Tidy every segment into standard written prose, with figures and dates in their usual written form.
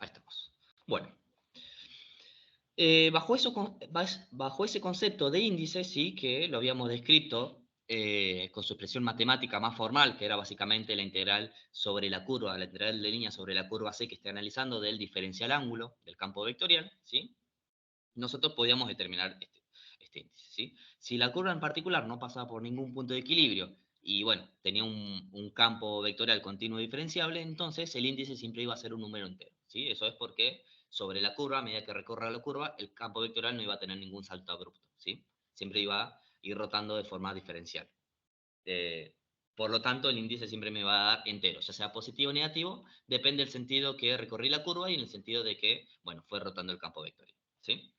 Ahí estamos. Bueno. Bajo ese concepto de índice, sí, que lo habíamos descrito con su expresión matemática más formal, que era básicamente la integral sobre la curva, la integral de línea sobre la curva C que esté analizando del diferencial ángulo del campo vectorial, ¿sí? Nosotros podíamos determinar este índice, ¿sí? Si la curva en particular no pasaba por ningún punto de equilibrio y, bueno, tenía un campo vectorial continuo diferenciable, entonces el índice siempre iba a ser un número entero, ¿sí? Eso es porque sobre la curva, a medida que recorra la curva, el campo vectorial no iba a tener ningún salto abrupto, ¿sí? Siempre iba a ir rotando de forma diferencial. Eh, por lo tanto, el índice siempre me va a dar entero, ya sea positivo o negativo, depende del sentido que recorrí la curva y en el sentido de que, bueno, fue rotando el campo vectorial, ¿sí?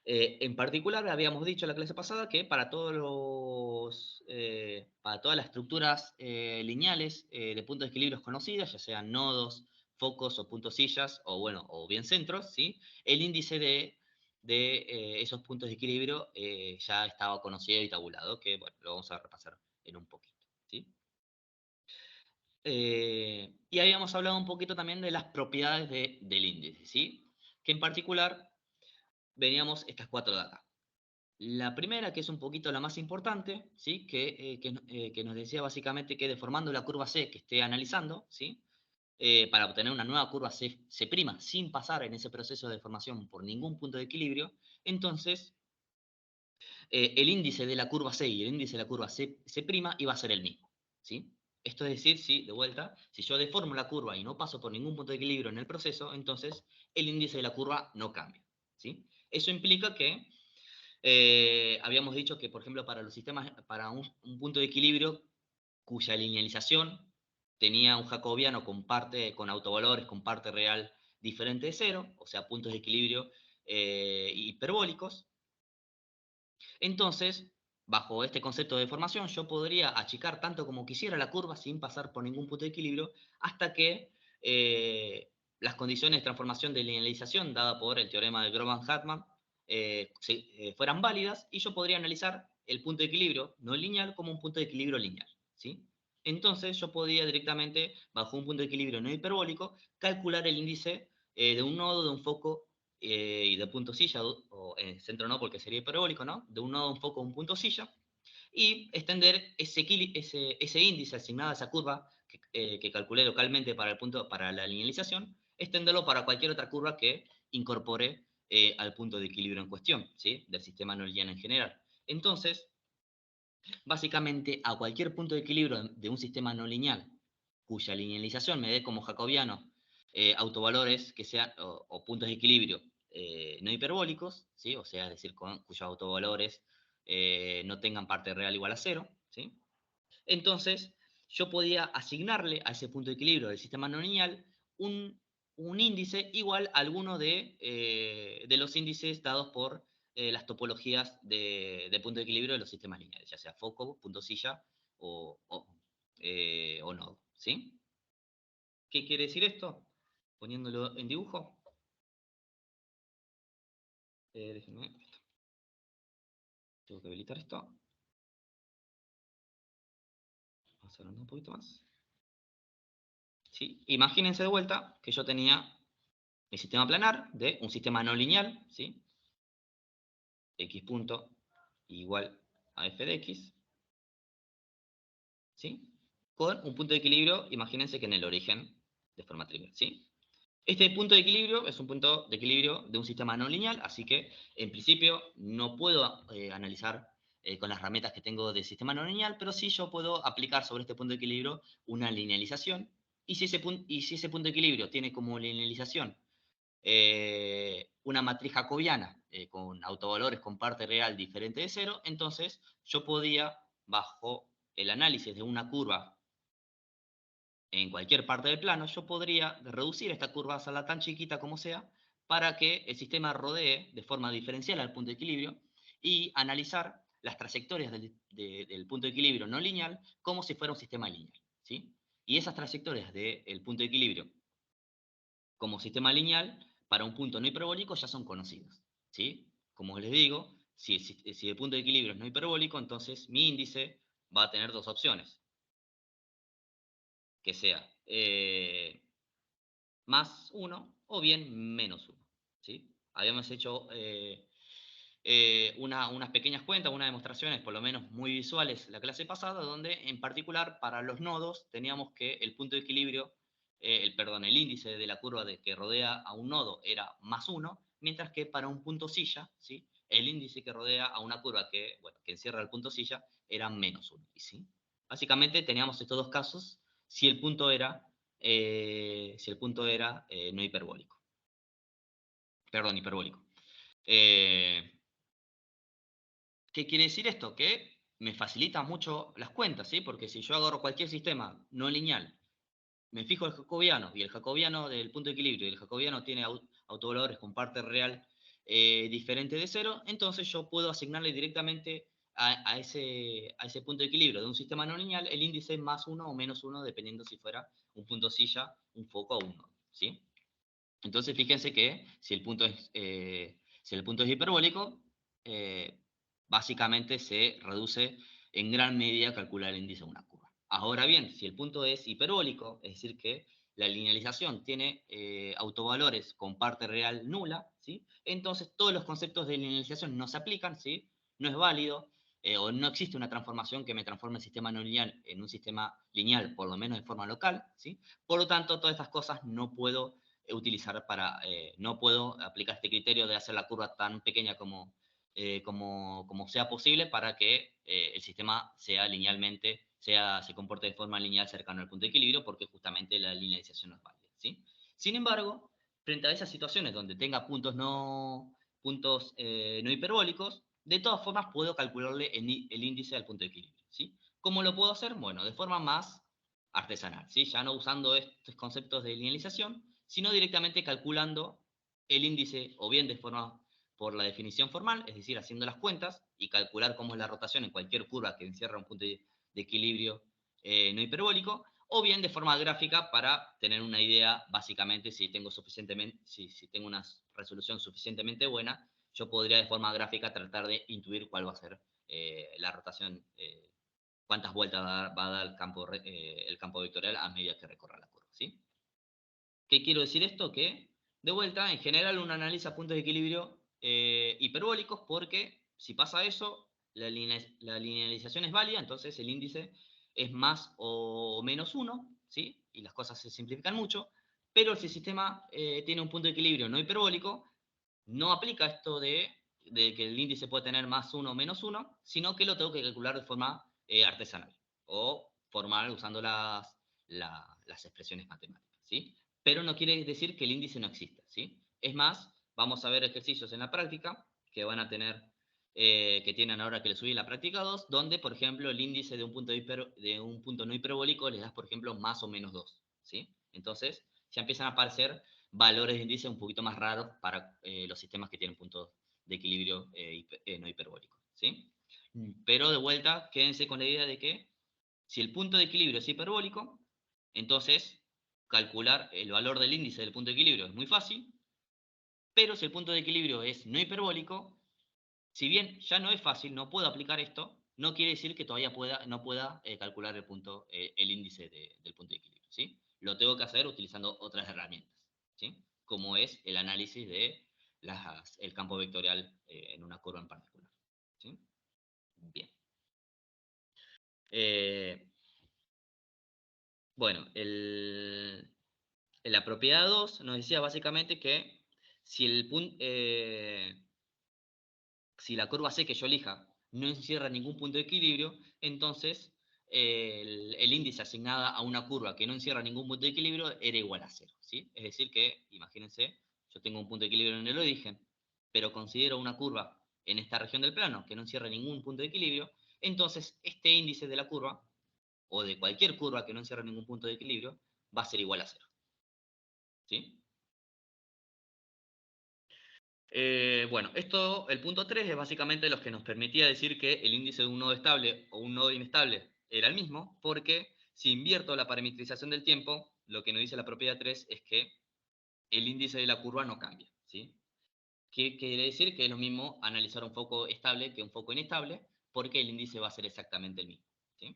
En particular, habíamos dicho en la clase pasada que para para todas las estructuras lineales de puntos de equilibrio conocidas, ya sean nodos, focos o puntos sillas, o bueno, o bien centros, ¿sí? El índice de esos puntos de equilibrio ya estaba conocido y tabulado, que bueno, lo vamos a repasar en un poquito, ¿sí? Y habíamos hablado un poquito también de las propiedades del índice, ¿sí? Que en particular veníamos estas cuatro de acá. La primera, que es un poquito la más importante, ¿sí? Que nos decía básicamente que deformando la curva C que esté analizando, ¿sí? Para obtener una nueva curva C', sin pasar en ese proceso de deformación por ningún punto de equilibrio, entonces el índice de la curva C y el índice de la curva C', iba a ser el mismo, ¿sí? Esto es decir, si, de vuelta, si yo deformo la curva y no paso por ningún punto de equilibrio en el proceso, entonces el índice de la curva no cambia, ¿sí? Eso implica que habíamos dicho que, por ejemplo, para los sistemas, para un punto de equilibrio cuya linealización tenía un jacobiano con autovalores, con parte real diferente de cero, o sea, puntos de equilibrio hiperbólicos. Entonces, bajo este concepto de deformación, yo podría achicar tanto como quisiera la curva sin pasar por ningún punto de equilibrio hasta que las condiciones de transformación de linealización dada por el teorema de Groban-Hartmann fueran válidas y yo podría analizar el punto de equilibrio no lineal como un punto de equilibrio lineal, ¿sí? Entonces yo podía directamente, bajo un punto de equilibrio no hiperbólico, calcular el índice de un nodo, de un foco y de punto silla, o centro no porque sería hiperbólico, ¿no? De un nodo, un foco, un punto silla, y extender ese índice asignado a esa curva que calculé localmente para la linealización, extenderlo para cualquier otra curva que incorpore al punto de equilibrio en cuestión, ¿sí? Del sistema no lineal en general. Entonces, básicamente, a cualquier punto de equilibrio de un sistema no lineal, cuya linealización me dé como jacobiano autovalores que sean, o puntos de equilibrio no hiperbólicos, ¿sí? O sea, es decir, cuyos autovalores no tengan parte real igual a cero, ¿sí? Entonces, yo podía asignarle a ese punto de equilibrio del sistema no lineal un índice igual a alguno de los índices dados por las topologías de punto de equilibrio de los sistemas lineales, ya sea foco, punto silla o nodo, ¿sí? ¿Qué quiere decir esto? Poniéndolo en dibujo. Déjenme, tengo que habilitar esto. Vamos a ver un poquito más. ¿Sí? Imagínense de vuelta que yo tenía mi sistema planar de un sistema no lineal, ¿sí? X punto igual a f de x, ¿sí? Con un punto de equilibrio, imagínense que en el origen, de forma trivial, ¿sí? Este punto de equilibrio es un punto de equilibrio de un sistema no lineal, así que en principio no puedo analizar con las herramientas que tengo de sistema no lineal, pero sí yo puedo aplicar sobre este punto de equilibrio una linealización, y si ese punto de equilibrio tiene como linealización una matriz jacobiana con autovalores con parte real diferente de cero, entonces yo podía, bajo el análisis de una curva en cualquier parte del plano, yo podría reducir esta curva a hacerla tan chiquita como sea para que el sistema rodee de forma diferencial al punto de equilibrio y analizar las trayectorias del punto de equilibrio no lineal como si fuera un sistema lineal, ¿sí? Y esas trayectorias del punto de equilibrio como sistema lineal para un punto no hiperbólico ya son conocidos, ¿sí? Como les digo, si el punto de equilibrio es no hiperbólico, entonces mi índice va a tener dos opciones, que sea más 1 o bien menos 1. ¿Sí? Habíamos hecho unas pequeñas cuentas, unas demostraciones, por lo menos muy visuales, la clase pasada, donde en particular para los nodos teníamos que el punto de equilibrio, el índice de la curva que rodea a un nodo era más 1, mientras que para un punto silla, ¿sí? El índice que rodea a una curva que encierra el punto silla era menos 1. ¿Sí? Básicamente teníamos estos dos casos si el punto era, no hiperbólico. Perdón, hiperbólico. ¿Qué quiere decir esto? Que me facilita mucho las cuentas, ¿sí? Porque si yo agarro cualquier sistema no lineal, me fijo el jacobiano, y el jacobiano del punto de equilibrio, y el jacobiano tiene autovalores con parte real diferente de cero, entonces yo puedo asignarle directamente a ese punto de equilibrio de un sistema no lineal el índice más 1 o menos 1, dependiendo si fuera un punto silla, un foco o un nodo, ¿sí? Entonces fíjense que si el punto es hiperbólico, eh, básicamente se reduce en gran medida a calcular el índice de una curva. Ahora bien, si el punto es hiperbólico, es decir, que la linealización tiene autovalores con parte real nula, ¿sí? Entonces todos los conceptos de linealización no se aplican, ¿sí? No es válido, o no existe una transformación que me transforme el sistema no lineal en un sistema lineal, por lo menos de forma local, ¿sí? Por lo tanto, todas estas cosas no puedo aplicar este criterio de hacer la curva tan pequeña como sea posible para que el sistema se comporte de forma lineal cercano al punto de equilibrio, porque justamente la linealización no es válida, ¿sí? Sin embargo, frente a esas situaciones donde tenga puntos no hiperbólicos, de todas formas puedo calcularle el índice al punto de equilibrio, ¿sí? ¿Cómo lo puedo hacer? Bueno, de forma más artesanal, ¿sí? Ya no usando estos conceptos de linealización, sino directamente calculando el índice o bien de forma por la definición formal, es decir, haciendo las cuentas y calcular cómo es la rotación en cualquier curva que encierra un punto de equilibrio no hiperbólico, o bien de forma gráfica para tener una idea, básicamente, si tengo una resolución suficientemente buena, yo podría de forma gráfica tratar de intuir cuál va a ser la rotación, cuántas vueltas va a dar el campo vectorial a medida que recorra la curva, ¿sí? ¿Qué quiero decir esto? Que, de vuelta, en general uno analiza puntos de equilibrio hiperbólicos porque si pasa eso, la linealización es válida, entonces el índice es más o menos 1, ¿sí? Y las cosas se simplifican mucho, pero si el sistema tiene un punto de equilibrio no hiperbólico, no aplica esto de que el índice puede tener más 1 o menos 1, sino que lo tengo que calcular de forma artesanal o formal usando las expresiones matemáticas, ¿sí? Pero no quiere decir que el índice no exista, ¿sí? Es más, vamos a ver ejercicios en la práctica que van a tener, que tienen ahora que le subí la práctica 2, donde, por ejemplo, el índice de un punto no hiperbólico les das, por ejemplo, más o menos 2, ¿sí? Entonces, ya empiezan a aparecer valores de índice un poquito más raros para los sistemas que tienen puntos de equilibrio no hiperbólicos, ¿sí? Pero de vuelta, quédense con la idea de que si el punto de equilibrio es hiperbólico, entonces calcular el valor del índice del punto de equilibrio es muy fácil, pero si el punto de equilibrio es no hiperbólico, si bien ya no es fácil, no puedo aplicar esto, no quiere decir que todavía no pueda calcular el índice del punto de equilibrio, ¿sí? Lo tengo que hacer utilizando otras herramientas, ¿sí? Como es el análisis del campo vectorial en una curva en particular, ¿sí? Bien. Eh, bueno, en la propiedad 2 nos decía básicamente que si si la curva C que yo elija no encierra ningún punto de equilibrio, entonces el índice asignado a una curva que no encierra ningún punto de equilibrio era igual a 0, ¿sí? Es decir que, imagínense, yo tengo un punto de equilibrio en el origen, pero considero una curva en esta región del plano que no encierra ningún punto de equilibrio, entonces este índice de la curva, o de cualquier curva que no encierra ningún punto de equilibrio, va a ser igual a 0, ¿sí? Bueno, el punto 3 es básicamente lo que nos permitía decir que el índice de un nodo estable o un nodo inestable era el mismo, porque si invierto la parametrización del tiempo, lo que nos dice la propiedad 3 es que el índice de la curva no cambia, ¿sí? ¿Qué quiere decir? Que es lo mismo analizar un foco estable que un foco inestable, porque el índice va a ser exactamente el mismo, ¿sí?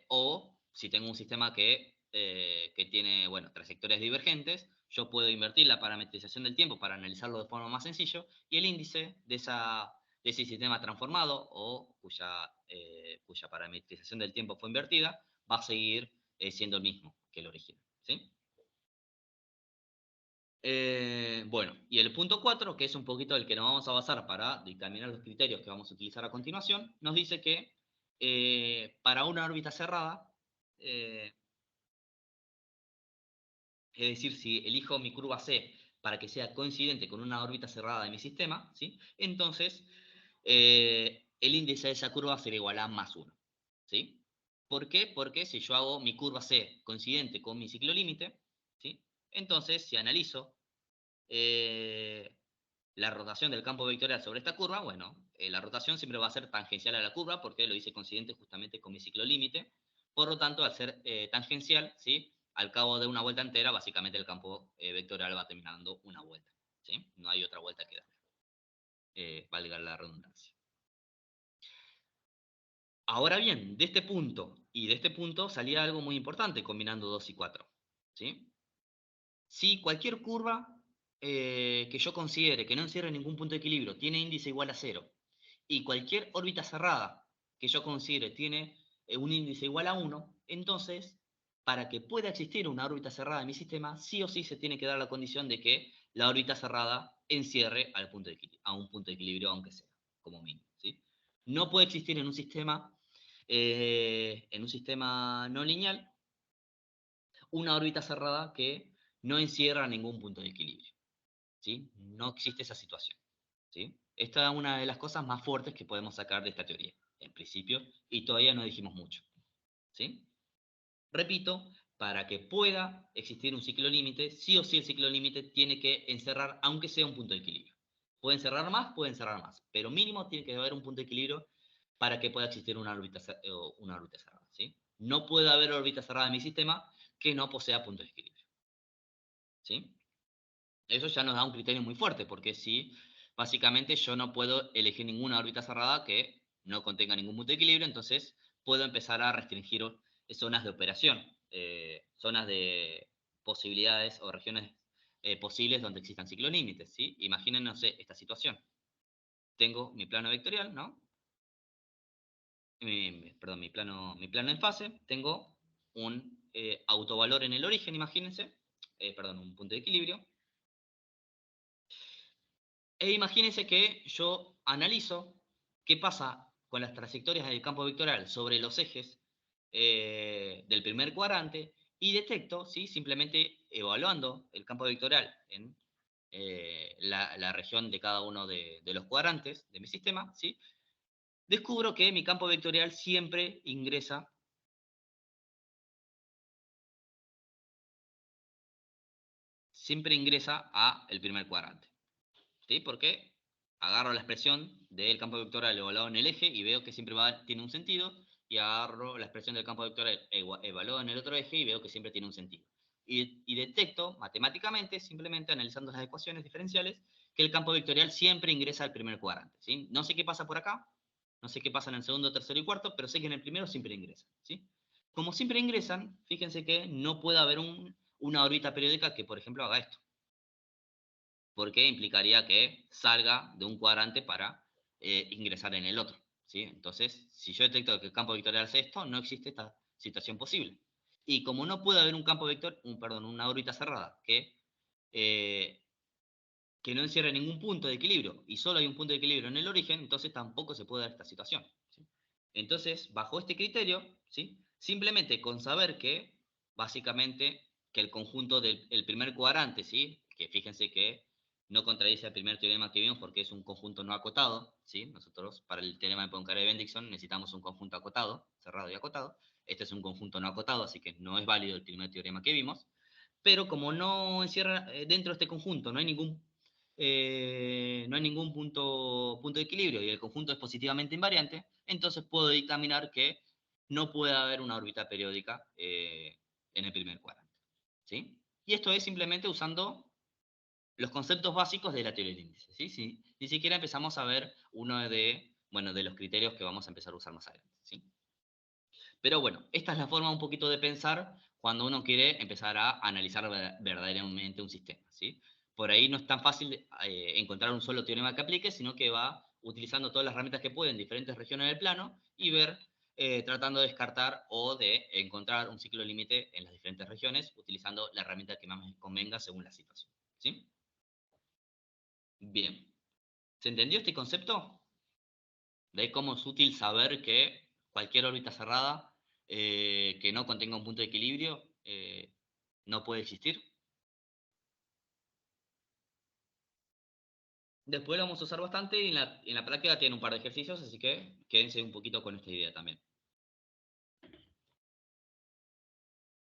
O si tengo un sistema que que tiene, bueno, trayectorias divergentes, yo puedo invertir la parametrización del tiempo para analizarlo de forma más sencilla, y el índice de ese sistema transformado o cuya parametrización del tiempo fue invertida, va a seguir siendo el mismo que el original. ¿Sí? Bueno, y el punto 4, que es un poquito el que nos vamos a basar para dictaminar los criterios que vamos a utilizar a continuación, nos dice que para una órbita cerrada, eh, es decir, si elijo mi curva C para que sea coincidente con una órbita cerrada de mi sistema, ¿sí? Entonces el índice de esa curva será igual a más 1. ¿Sí? ¿Por qué? Porque si yo hago mi curva C coincidente con mi ciclo límite, ¿sí? Entonces si analizo eh, la rotación del campo vectorial sobre esta curva, bueno, la rotación siempre va a ser tangencial a la curva porque lo hice coincidente justamente con mi ciclo límite. Por lo tanto, al ser tangencial, ¿sí? Al cabo de una vuelta entera, básicamente el campo vectorial va terminando una vuelta. ¿Sí? No hay otra vuelta que dar. Valga la redundancia. Ahora bien, de este punto y de este punto salía algo muy importante combinando 2 y 4. ¿Sí? Si cualquier curva que yo considere que no encierre ningún punto de equilibrio tiene índice igual a 0, y cualquier órbita cerrada que yo considere tiene un índice igual a 1, entonces, para que pueda existir una órbita cerrada en mi sistema, sí o sí se tiene que dar la condición de que la órbita cerrada encierre a un punto de equilibrio, aunque sea, como mínimo. ¿Sí? No puede existir en un sistema no lineal una órbita cerrada que no encierra ningún punto de equilibrio. ¿Sí? No existe esa situación. ¿Sí? Esta es una de las cosas más fuertes que podemos sacar de esta teoría, en principio, y todavía no dijimos mucho. ¿Sí? Repito, para que pueda existir un ciclo límite, sí o sí el ciclo límite tiene que encerrar, aunque sea un punto de equilibrio. Puede encerrar más, pero mínimo tiene que haber un punto de equilibrio para que pueda existir una órbita cerrada. ¿Sí? No puede haber órbita cerrada en mi sistema que no posea puntos de equilibrio. ¿Sí? Eso ya nos da un criterio muy fuerte, porque si básicamente yo no puedo elegir ninguna órbita cerrada que no contenga ningún punto de equilibrio, entonces puedo empezar a restringir zonas de operación, zonas de posibilidades o regiones posibles donde existan ciclos límites. ¿Sí? Imaginen, no sé, esta situación. Tengo mi plano vectorial, ¿no? Perdón, mi plano en fase. Tengo un autovalor en el origen, imagínense. Perdón, un punto de equilibrio. E imagínense que yo analizo qué pasa con las trayectorias del campo vectorial sobre los ejes del primer cuadrante y detecto, ¿sí? Simplemente evaluando el campo vectorial en la región de cada uno de los cuadrantes de mi sistema, ¿sí? Descubro que mi campo vectorial siempre ingresa a el primer cuadrante. ¿Sí? Porque agarro la expresión del campo vectorial evaluado en el eje y veo que siempre tiene un sentido, y agarro la expresión del campo vectorial evaluado en el otro eje y veo que siempre tiene un sentido. Y detecto matemáticamente, simplemente analizando las ecuaciones diferenciales, que el campo vectorial siempre ingresa al primer cuadrante. ¿Sí? No sé qué pasa por acá, no sé qué pasa en el segundo, tercero y cuarto, pero sé que en el primero siempre ingresan. ¿Sí? Como siempre ingresan, fíjense que no puede haber una órbita periódica que, por ejemplo, haga esto, porque implicaría que salga de un cuadrante para ingresar en el otro. ¿Sí? Entonces, si yo detecto que el campo vectorial hace esto, no existe esta situación posible. Y como no puede haber un campo vector, una órbita cerrada eh, que no encierre ningún punto de equilibrio y solo hay un punto de equilibrio en el origen, entonces tampoco se puede dar esta situación. ¿Sí? Entonces, bajo este criterio, ¿sí? Simplemente con saber que, básicamente, que el conjunto del primer cuadrante, ¿sí? Que fíjense que no contradice el primer teorema que vimos porque es un conjunto no acotado, ¿sí? Nosotros, para el teorema de Poincaré-Bendixson, necesitamos un conjunto acotado, cerrado y acotado. Este es un conjunto no acotado, así que no es válido el primer teorema que vimos. Pero como no encierra dentro de este conjunto, no hay ningún punto de equilibrio y el conjunto es positivamente invariante, entonces puedo dictaminar que no puede haber una órbita periódica en el primer cuadrante. ¿Sí? Y esto es simplemente usando los conceptos básicos de la teoría del índice. ¿Sí? Sí, ni siquiera empezamos a ver uno de los criterios que vamos a empezar a usar más adelante. ¿Sí? Pero bueno, esta es la forma un poquito de pensar cuando uno quiere empezar a analizar verdaderamente un sistema, ¿sí? Por ahí no es tan fácil encontrar un solo teorema que aplique, sino que va utilizando todas las herramientas que puede en diferentes regiones del plano y ver, tratando de descartar o de encontrar un ciclo límite en las diferentes regiones, utilizando la herramienta que más me convenga según la situación, ¿sí? Bien. ¿Se entendió este concepto? De cómo es útil saber que cualquier órbita cerrada que no contenga un punto de equilibrio no puede existir. Después lo vamos a usar bastante y en la práctica tiene un par de ejercicios, así que quédense un poquito con esta idea también.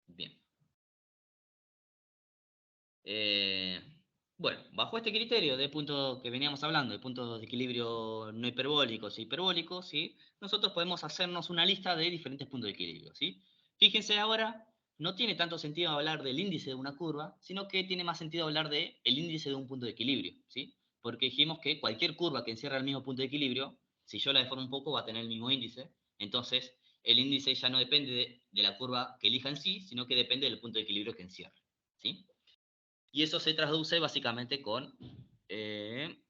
Bien. Eh, bueno, bajo este criterio de puntos que veníamos hablando, de puntos de equilibrio no hiperbólicos e hiperbólicos, ¿sí? Nosotros podemos hacernos una lista de diferentes puntos de equilibrio, ¿sí? Fíjense ahora, no tiene tanto sentido hablar del índice de una curva, sino que tiene más sentido hablar del índice de un punto de equilibrio, ¿sí? Porque dijimos que cualquier curva que encierra el mismo punto de equilibrio, si yo la deformo un poco, va a tener el mismo índice. Entonces, el índice ya no depende de la curva que elija en sí, sino que depende del punto de equilibrio que encierra, ¿sí? Y eso se traduce básicamente eh,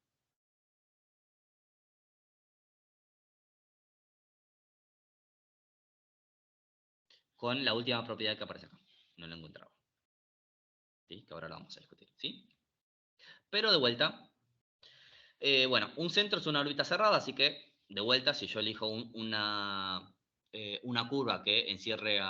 con la última propiedad que aparece acá. No la encontraba. ¿Sí? Que ahora la vamos a discutir. ¿Sí? Pero de vuelta, bueno, un centro es una órbita cerrada, así que de vuelta, si yo elijo una curva que encierre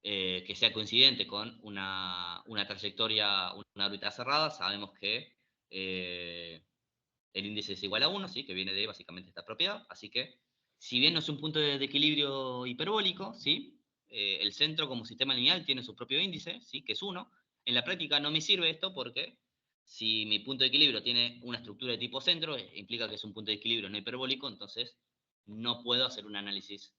que sea coincidente con una trayectoria, una órbita cerrada, sabemos que el índice es igual a 1, ¿sí? Que viene de básicamente esta propiedad. Así que, si bien no es un punto de equilibrio hiperbólico, ¿sí? El centro como sistema lineal tiene su propio índice, ¿sí? Que es 1. En la práctica no me sirve esto porque si mi punto de equilibrio tiene una estructura de tipo centro, implica que es un punto de equilibrio no hiperbólico, entonces no puedo hacer un análisis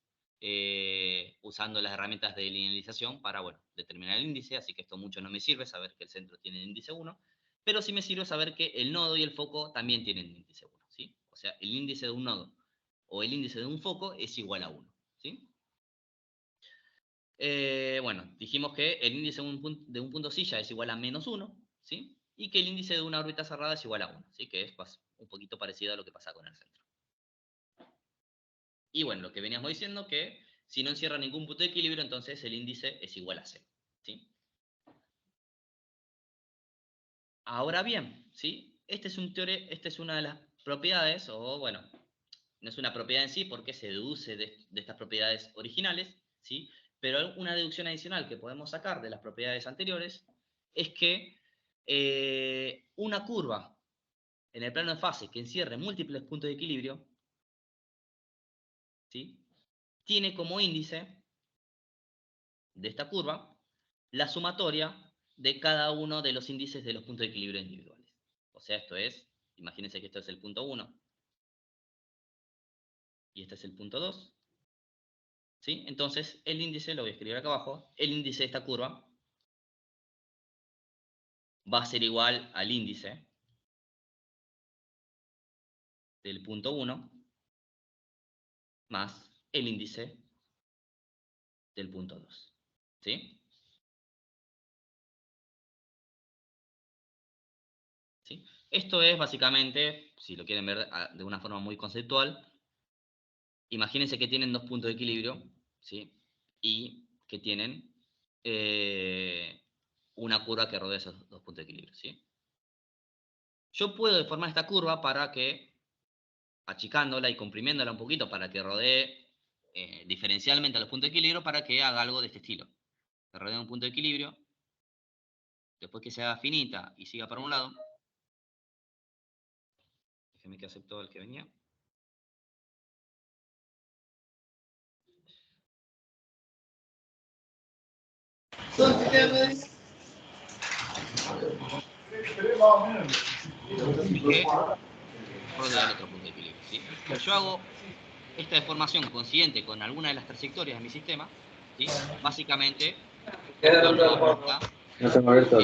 usando las herramientas de linealización para, bueno, determinar el índice, así que esto mucho no me sirve, saber que el centro tiene el índice 1, pero sí me sirve saber que el nodo y el foco también tienen el índice 1, ¿sí? O sea, el índice de un nodo o el índice de un foco es igual a 1, ¿sí? Bueno, dijimos que el índice de un punto silla es igual a menos 1, ¿sí? Y que el índice de una órbita cerrada es igual a 1, ¿sí? Que es un poquito parecido a lo que pasa con el centro. Y bueno, lo que veníamos diciendo que si no encierra ningún punto de equilibrio, entonces el índice es igual a 0, ¿sí? Ahora bien, ¿sí? Esta es una de las propiedades, o bueno, no es una propiedad en sí porque se deduce de estas propiedades originales, ¿sí? Pero una deducción adicional que podemos sacar de las propiedades anteriores es que una curva en el plano de fase que encierre múltiples puntos de equilibrio, ¿sí? Tiene como índice de esta curva la sumatoria de cada uno de los índices de los puntos de equilibrio individuales. O sea, esto es, imagínense que esto es el punto 1 y este es el punto 2. ¿Sí? Entonces, el índice, lo voy a escribir acá abajo, el índice de esta curva va a ser igual al índice del punto 1 más el índice del punto 2. ¿Sí? ¿Sí? Esto es básicamente, si lo quieren ver de una forma muy conceptual, imagínense que tienen dos puntos de equilibrio, ¿sí? Y que tienen una curva que rodea esos dos puntos de equilibrio, ¿sí? Yo puedo deformar esta curva para que, achicándola y comprimiéndola un poquito para que rodee diferencialmente a los puntos de equilibrio, para que haga algo de este estilo. Que rodee un punto de equilibrio, después que se haga finita y siga para un lado. Déjeme que acepto el que venía. Que rodea el otro punto de equilibrio, ¿sí? Yo hago esta deformación coincidente con alguna de las trayectorias de mi sistema, ¿sí? Básicamente cuando está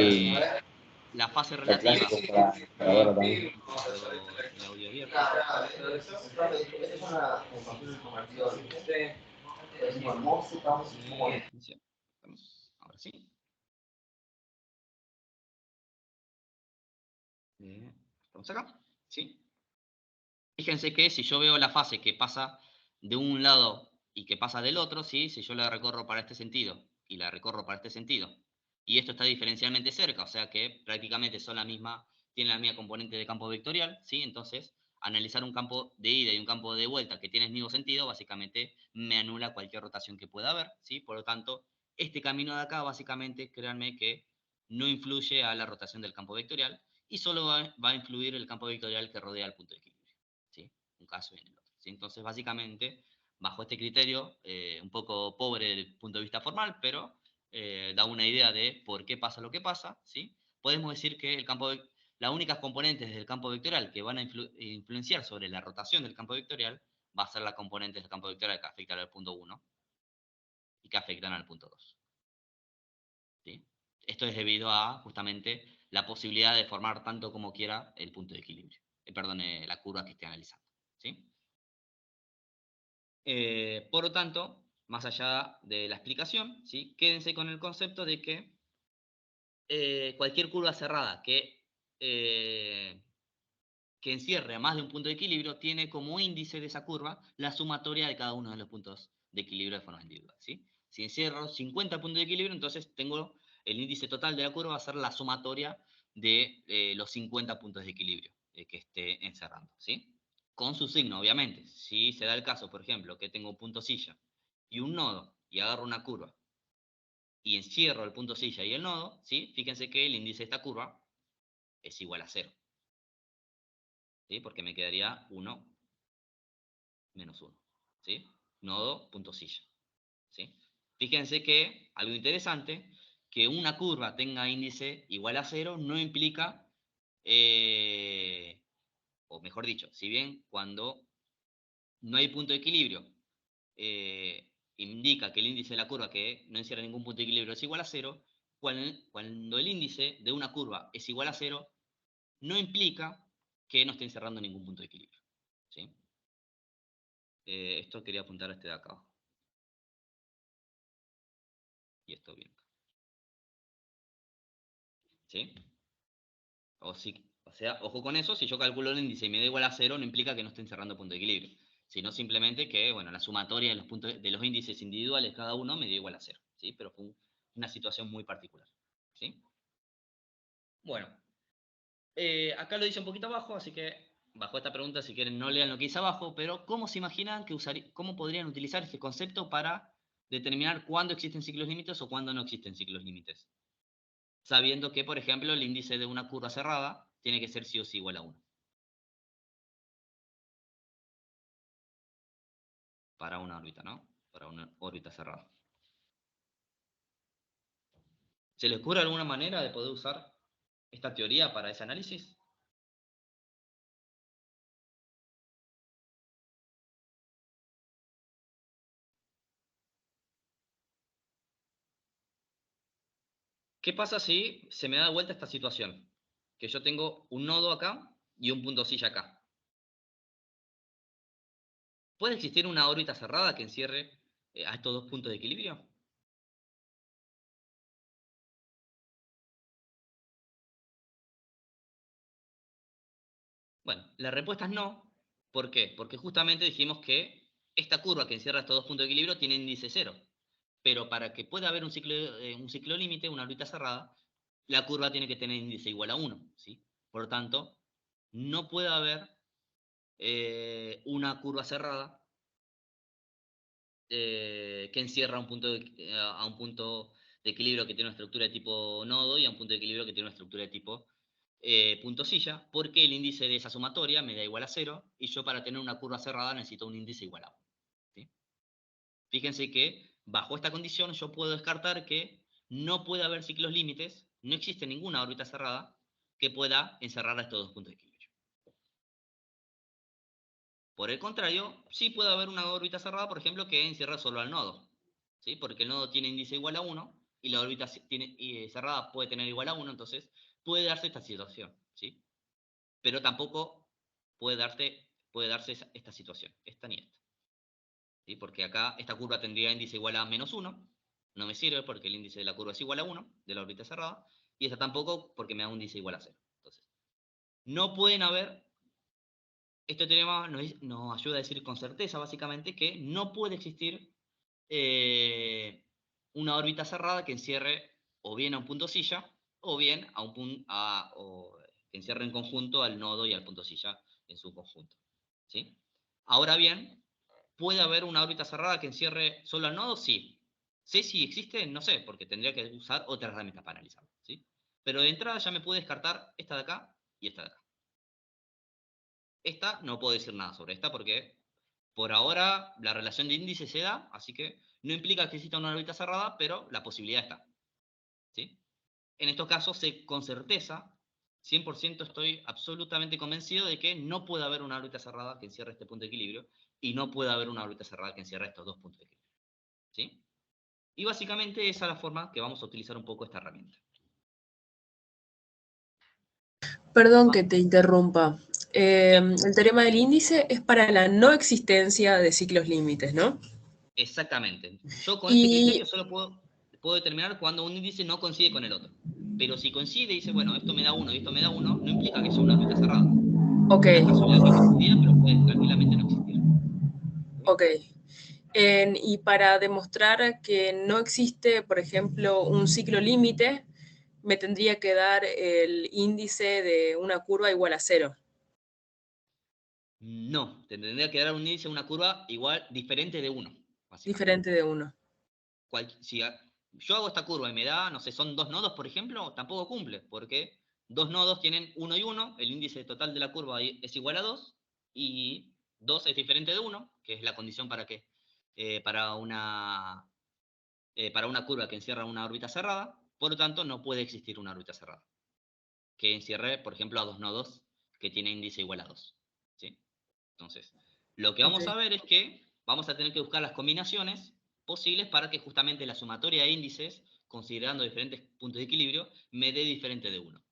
la fase relativa. El audio abierto. Ahora sí. Estamos acá, ¿sí? Fíjense que si yo veo la fase que pasa de un lado y que pasa del otro, ¿sí? Si yo la recorro para este sentido y la recorro para este sentido, y esto está diferencialmente cerca, o sea que prácticamente son la misma, tienen la misma componente de campo vectorial, ¿sí? Entonces, analizar un campo de ida y un campo de vuelta que tiene el mismo sentido, básicamente me anula cualquier rotación que pueda haber, ¿sí? Por lo tanto, este camino de acá, básicamente, créanme que no influye a la rotación del campo vectorial y solo va a influir el campo vectorial que rodea el punto de equilibrio. ¿Sí? Un caso y en el otro. ¿Sí? Entonces, básicamente, bajo este criterio, un poco pobre desde el punto de vista formal, pero da una idea de por qué pasa lo que pasa, ¿sí? Podemos decir que las únicas componentes del campo vectorial que van a influenciar sobre la rotación del campo vectorial va a ser las componentes del campo vectorial que afectan al punto 1 y que afectan al punto 2. ¿Sí? Esto es debido a justamente la posibilidad de formar tanto como quiera el punto de equilibrio. Perdón, la curva que esté analizando. ¿Sí? Por lo tanto, más allá de la explicación, ¿sí? Quédense con el concepto de que cualquier curva cerrada eh, que encierre a más de un punto de equilibrio tiene como índice de esa curva la sumatoria de cada uno de los puntos de equilibrio de forma individual. ¿Sí? Si encierro 50 puntos de equilibrio, entonces tengo el índice total de la curva va a ser la sumatoria de los 50 puntos de equilibrio que esté encerrando. ¿Sí? Con su signo, obviamente. Si se da el caso, por ejemplo, que tengo un punto silla y un nodo y agarro una curva y encierro el punto silla y el nodo, ¿sí? Fíjense que el índice de esta curva es igual a 0. ¿Sí? Porque me quedaría 1 menos 1. ¿Sí? Nodo, punto silla. ¿Sí? Fíjense que algo interesante, que una curva tenga índice igual a 0 no implica, o mejor dicho, si bien cuando no hay punto de equilibrio, indica que el índice de la curva que no encierra ningún punto de equilibrio es igual a 0, cuando el índice de una curva es igual a 0, no implica que no esté encerrando ningún punto de equilibrio. ¿Sí? Esto quería apuntar a este de acá. Y esto bien. ¿Sí? O sea, ojo con eso, si yo calculo el índice y me da igual a 0, no implica que no esté encerrando punto de equilibrio, sino simplemente que, bueno, la sumatoria de los, puntos, de los índices individuales cada uno me da igual a 0, ¿sí? Pero fue una situación muy particular, ¿sí? Bueno, acá lo dice un poquito abajo, así que bajo esta pregunta, si quieren, no lean lo que dice abajo, pero ¿cómo se imaginan que cómo podrían utilizar este concepto para determinar cuándo existen ciclos límites o cuándo no existen ciclos límites? Sabiendo que, por ejemplo, el índice de una curva cerrada tiene que ser sí o sí igual a 1. Para una órbita, ¿no? Para una órbita cerrada. ¿Se les ocurre alguna manera de poder usar esta teoría para ese análisis? ¿Qué pasa si se me da de vuelta esta situación? Que yo tengo un nodo acá y un punto silla acá. ¿Puede existir una órbita cerrada que encierre a estos dos puntos de equilibrio? Bueno, la respuesta es no. ¿Por qué? Porque justamente dijimos que esta curva que encierra estos dos puntos de equilibrio tiene índice cero. Pero para que pueda haber un ciclo límite, una órbita cerrada, la curva tiene que tener índice igual a 1. ¿Sí? Por lo tanto, no puede haber una curva cerrada que encierra a un punto de equilibrio que tiene una estructura de tipo nodo y a un punto de equilibrio que tiene una estructura de tipo punto silla, porque el índice de esa sumatoria me da igual a 0 y yo para tener una curva cerrada necesito un índice igual a 1. ¿Sí? Fíjense que bajo esta condición yo puedo descartar que no puede haber ciclos límites, no existe ninguna órbita cerrada que pueda encerrar a estos dos puntos de equilibrio. Por el contrario, sí puede haber una órbita cerrada, por ejemplo, que encierra solo al nodo, ¿sí? Porque el nodo tiene índice igual a 1 y la órbita cerrada puede tener igual a 1, entonces puede darse esta situación, ¿sí? Pero tampoco puede darse esta situación, esta ni esta. ¿Sí? Porque acá esta curva tendría índice igual a menos 1, no me sirve porque el índice de la curva es igual a 1, de la órbita cerrada, y esta tampoco porque me da un índice igual a 0. Entonces, no pueden haber, este teorema nos ayuda a decir con certeza, básicamente, que no puede existir una órbita cerrada que encierre o bien a un punto silla, o bien a o que encierre en conjunto al nodo y al punto silla en su conjunto. ¿Sí? Ahora bien, ¿puede haber una órbita cerrada que encierre solo al nodo? Sí. ¿Sé si existe? No sé, porque tendría que usar otras herramientas para analizarlo. ¿Sí? Pero de entrada ya me puede descartar esta de acá y esta de acá. Esta no puedo decir nada sobre esta porque por ahora la relación de índice se da, así que no implica que exista una órbita cerrada, pero la posibilidad está. ¿Sí? En estos casos sé con certeza, 100% estoy absolutamente convencido de que no puede haber una órbita cerrada que encierre este punto de equilibrio y no puede haber una órbita cerrada que encierre estos dos puntos de equilibrio. ¿Sí? Y básicamente esa es la forma que vamos a utilizar un poco esta herramienta. Perdón que te interrumpa. El teorema del índice es para la no existencia de ciclos límites, ¿no? Exactamente. Yo con este Y, criterio solo puedo determinar cuando un índice no coincide con el otro. Pero si coincide y dice, bueno, esto me da 1 y esto me da 1, no implica que sea una órbita cerrada. ok, Da casualidad que coincidía, pero puede tranquilamente no existir. ¿Sí? ok. Y para demostrar que no existe, por ejemplo, un ciclo límite, me tendría que dar el índice de una curva igual a 0. No, te tendría que dar un índice, una curva igual, diferente de 1, básicamente. Diferente de 1. Si yo hago esta curva y me da, no sé, son 2 nodos, por ejemplo, tampoco cumple, porque 2 nodos tienen 1 y 1, el índice total de la curva es igual a 2, y 2 es diferente de 1, que es la condición para que para una curva que encierra una órbita cerrada, por lo tanto no puede existir una órbita cerrada que encierre, por ejemplo, a 2 nodos que tienen índice igual a 2. ¿Sí? Entonces, lo que Ok. vamos a ver es que vamos a tener que buscar las combinaciones posibles para que justamente la sumatoria de índices, considerando diferentes puntos de equilibrio, me dé diferente de 1.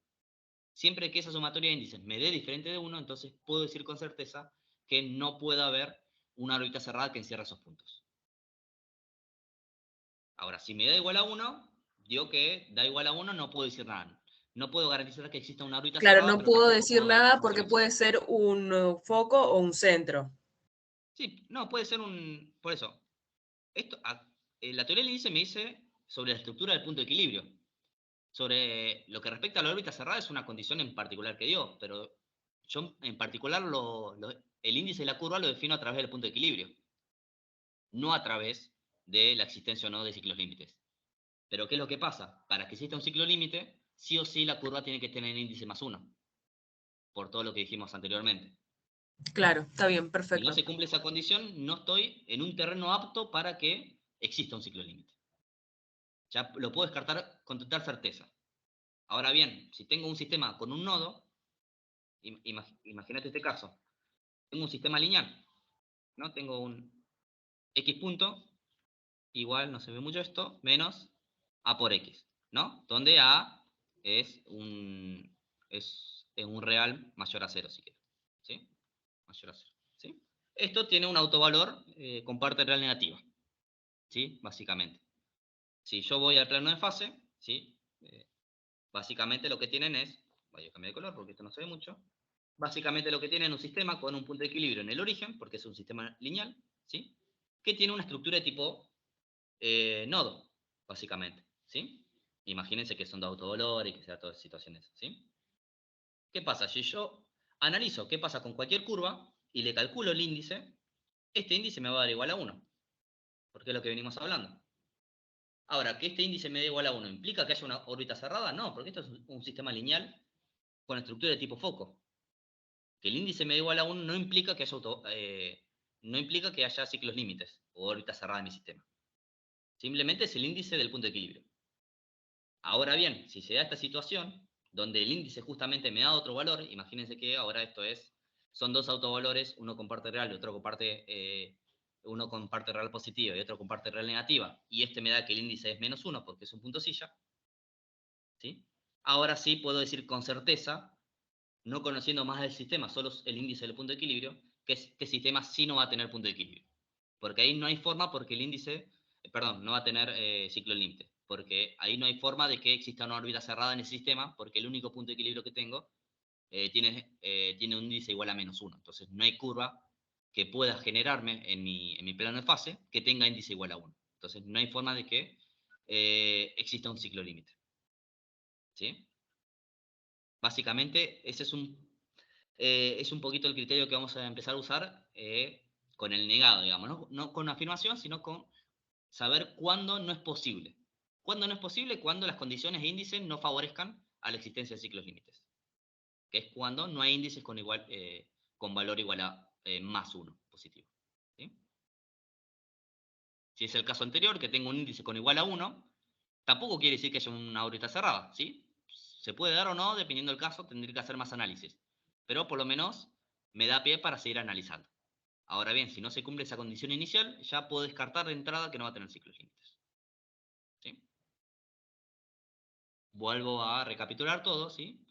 Siempre que esa sumatoria de índices me dé diferente de 1, entonces puedo decir con certeza que no puede haber una órbita cerrada que encierre esos puntos. Ahora, si me da igual a 1, digo que da igual a 1, no puedo decir nada. No puedo garantizar que exista una órbita Claro, cerrada, no pero puedo tampoco decir puedo nada garantizar que porque no puede exista. ser un foco o un centro. Sí, no, puede ser un... Por eso, esto, la teoría del índice me dice sobre la estructura del punto de equilibrio. Sobre lo que respecta a la órbita cerrada es una condición en particular que dio, pero yo en particular el índice de la curva lo defino a través del punto de equilibrio, no a través de la existencia o no de ciclos límites. Pero ¿qué es lo que pasa? Para que exista un ciclo límite, sí o sí la curva tiene que tener índice más 1, por todo lo que dijimos anteriormente. Claro, está bien, Si no perfecto. se cumple esa condición, no estoy en un terreno apto para que exista un ciclo límite. Ya lo puedo descartar con total certeza. Ahora bien, si tengo un sistema con un nodo, imagínate este caso, tengo un sistema lineal, ¿no? Tengo un x punto igual, no se ve mucho esto, menos a por x, ¿no? Donde a es un real mayor a 0, si quieres, ¿sí? Mayor a 0, ¿sí? Esto tiene un autovalor con parte real negativa, ¿sí? Básicamente. Si yo voy al plano de fase, ¿sí? Básicamente lo que tienen es, voy a cambiar de color porque esto no se ve mucho, básicamente lo que tienen es un sistema con un punto de equilibrio en el origen, porque es un sistema lineal, ¿sí? Que tiene una estructura de tipo nodo, básicamente, ¿sí? Imagínense que son de autovalor y que sea todas situaciones, ¿sí? ¿Qué pasa? Si yo analizo qué pasa con cualquier curva y le calculo el índice, este índice me va a dar igual a 1, porque es lo que venimos hablando. Ahora, que este índice me dé igual a 1, ¿implica que haya una órbita cerrada? No, porque esto es un sistema lineal con estructura de tipo foco. Que el índice me dé igual a 1 no implica que haya ciclos límites o órbita cerrada en mi sistema. Simplemente es el índice del punto de equilibrio. Ahora bien, si se da esta situación, donde el índice justamente me da otro valor, imagínense que ahora son dos autovalores, uno con parte real y otro con uno con parte real positiva y otro con parte real negativa, y este me da que el índice es menos 1 porque es un punto silla, ¿sí? Ahora sí puedo decir con certeza, no conociendo más del sistema, solo el índice del punto de equilibrio, que este sistema sí no va a tener punto de equilibrio. Porque ahí no hay forma porque perdón, no va a tener ciclo límite, porque ahí no hay forma de que exista una órbita cerrada en el sistema, porque el único punto de equilibrio que tengo tiene un índice igual a -1. Entonces no hay curva que pueda generarme en mi plano de fase que tenga índice igual a 1. Entonces no hay forma de que exista un ciclo límite. ¿Sí? Básicamente ese es un poquito el criterio que vamos a empezar a usar con el negado, digamos, no con afirmación, sino con saber cuándo no es posible. ¿Cuándo no es posible? Cuando las condiciones de índice no favorezcan a la existencia de ciclos límites, que es cuando no hay índices con valor igual a +1 positivo. ¿Sí? Si es el caso anterior, que tengo un índice con igual a 1, tampoco quiere decir que haya una órbita cerrada. ¿Sí? Se puede dar o no, dependiendo del caso, tendré que hacer más análisis. Pero por lo menos me da pie para seguir analizando. Ahora bien, si no se cumple esa condición inicial, ya puedo descartar de entrada que no va a tener ciclos límites. ¿Sí? Vuelvo a recapitular todo, ¿sí?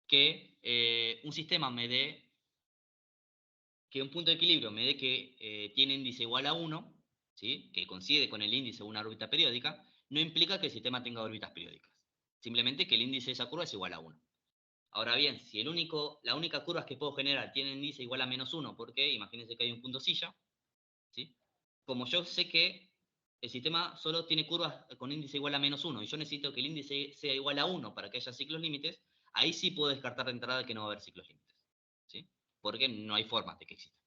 Que un sistema me dé, que un punto de equilibrio me dé que tiene índice igual a 1, ¿sí? Que coincide con el índice de una órbita periódica, no implica que el sistema tenga órbitas periódicas. Simplemente que el índice de esa curva es igual a 1. Ahora bien, si la única curva que puedo generar tiene índice igual a -1, porque imagínense que hay un punto silla, ¿sí? Como yo sé que el sistema solo tiene curvas con índice igual a -1 y yo necesito que el índice sea igual a 1 para que haya ciclos límites, ahí sí puedo descartar de entrada que no va a haber ciclos límites. ¿Sí? Porque no hay forma de que exista.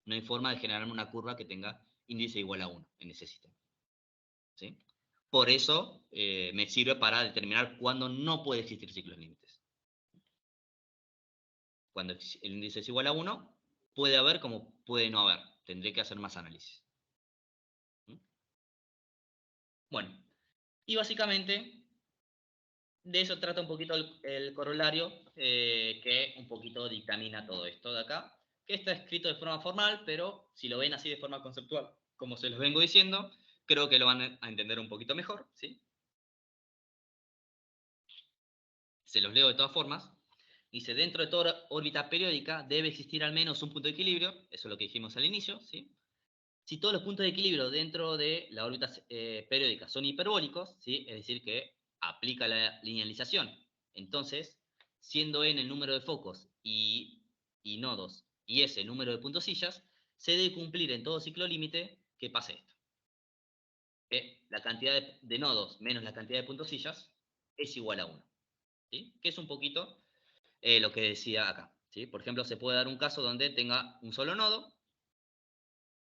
No hay forma de generar una curva que tenga índice igual a 1 en ese sistema. ¿Sí? Por eso me sirve para determinar cuándo no puede existir ciclos límites. Cuando el índice es igual a 1, puede haber como puede no haber. Tendré que hacer más análisis. ¿Mm? Bueno, y básicamente de eso trata un poquito el corolario que un poquito dictamina todo esto de acá, que está escrito de forma formal, pero si lo ven así de forma conceptual, como se los vengo diciendo, creo que lo van a entender un poquito mejor, ¿sí? Se los leo de todas formas. Dice, dentro de toda órbita periódica debe existir al menos un punto de equilibrio, eso es lo que dijimos al inicio, ¿sí? Si todos los puntos de equilibrio dentro de la órbita periódica son hiperbólicos, ¿sí? Es decir, que aplica la linealización. Entonces, siendo n el número de focos y nodos y s el número de puntosillas, se debe cumplir en todo ciclo límite que pase esto. Que la cantidad de nodos menos la cantidad de puntosillas es igual a 1. ¿Sí? Que es un poquito lo que decía acá. ¿Sí? Por ejemplo, se puede dar un caso donde tenga un solo nodo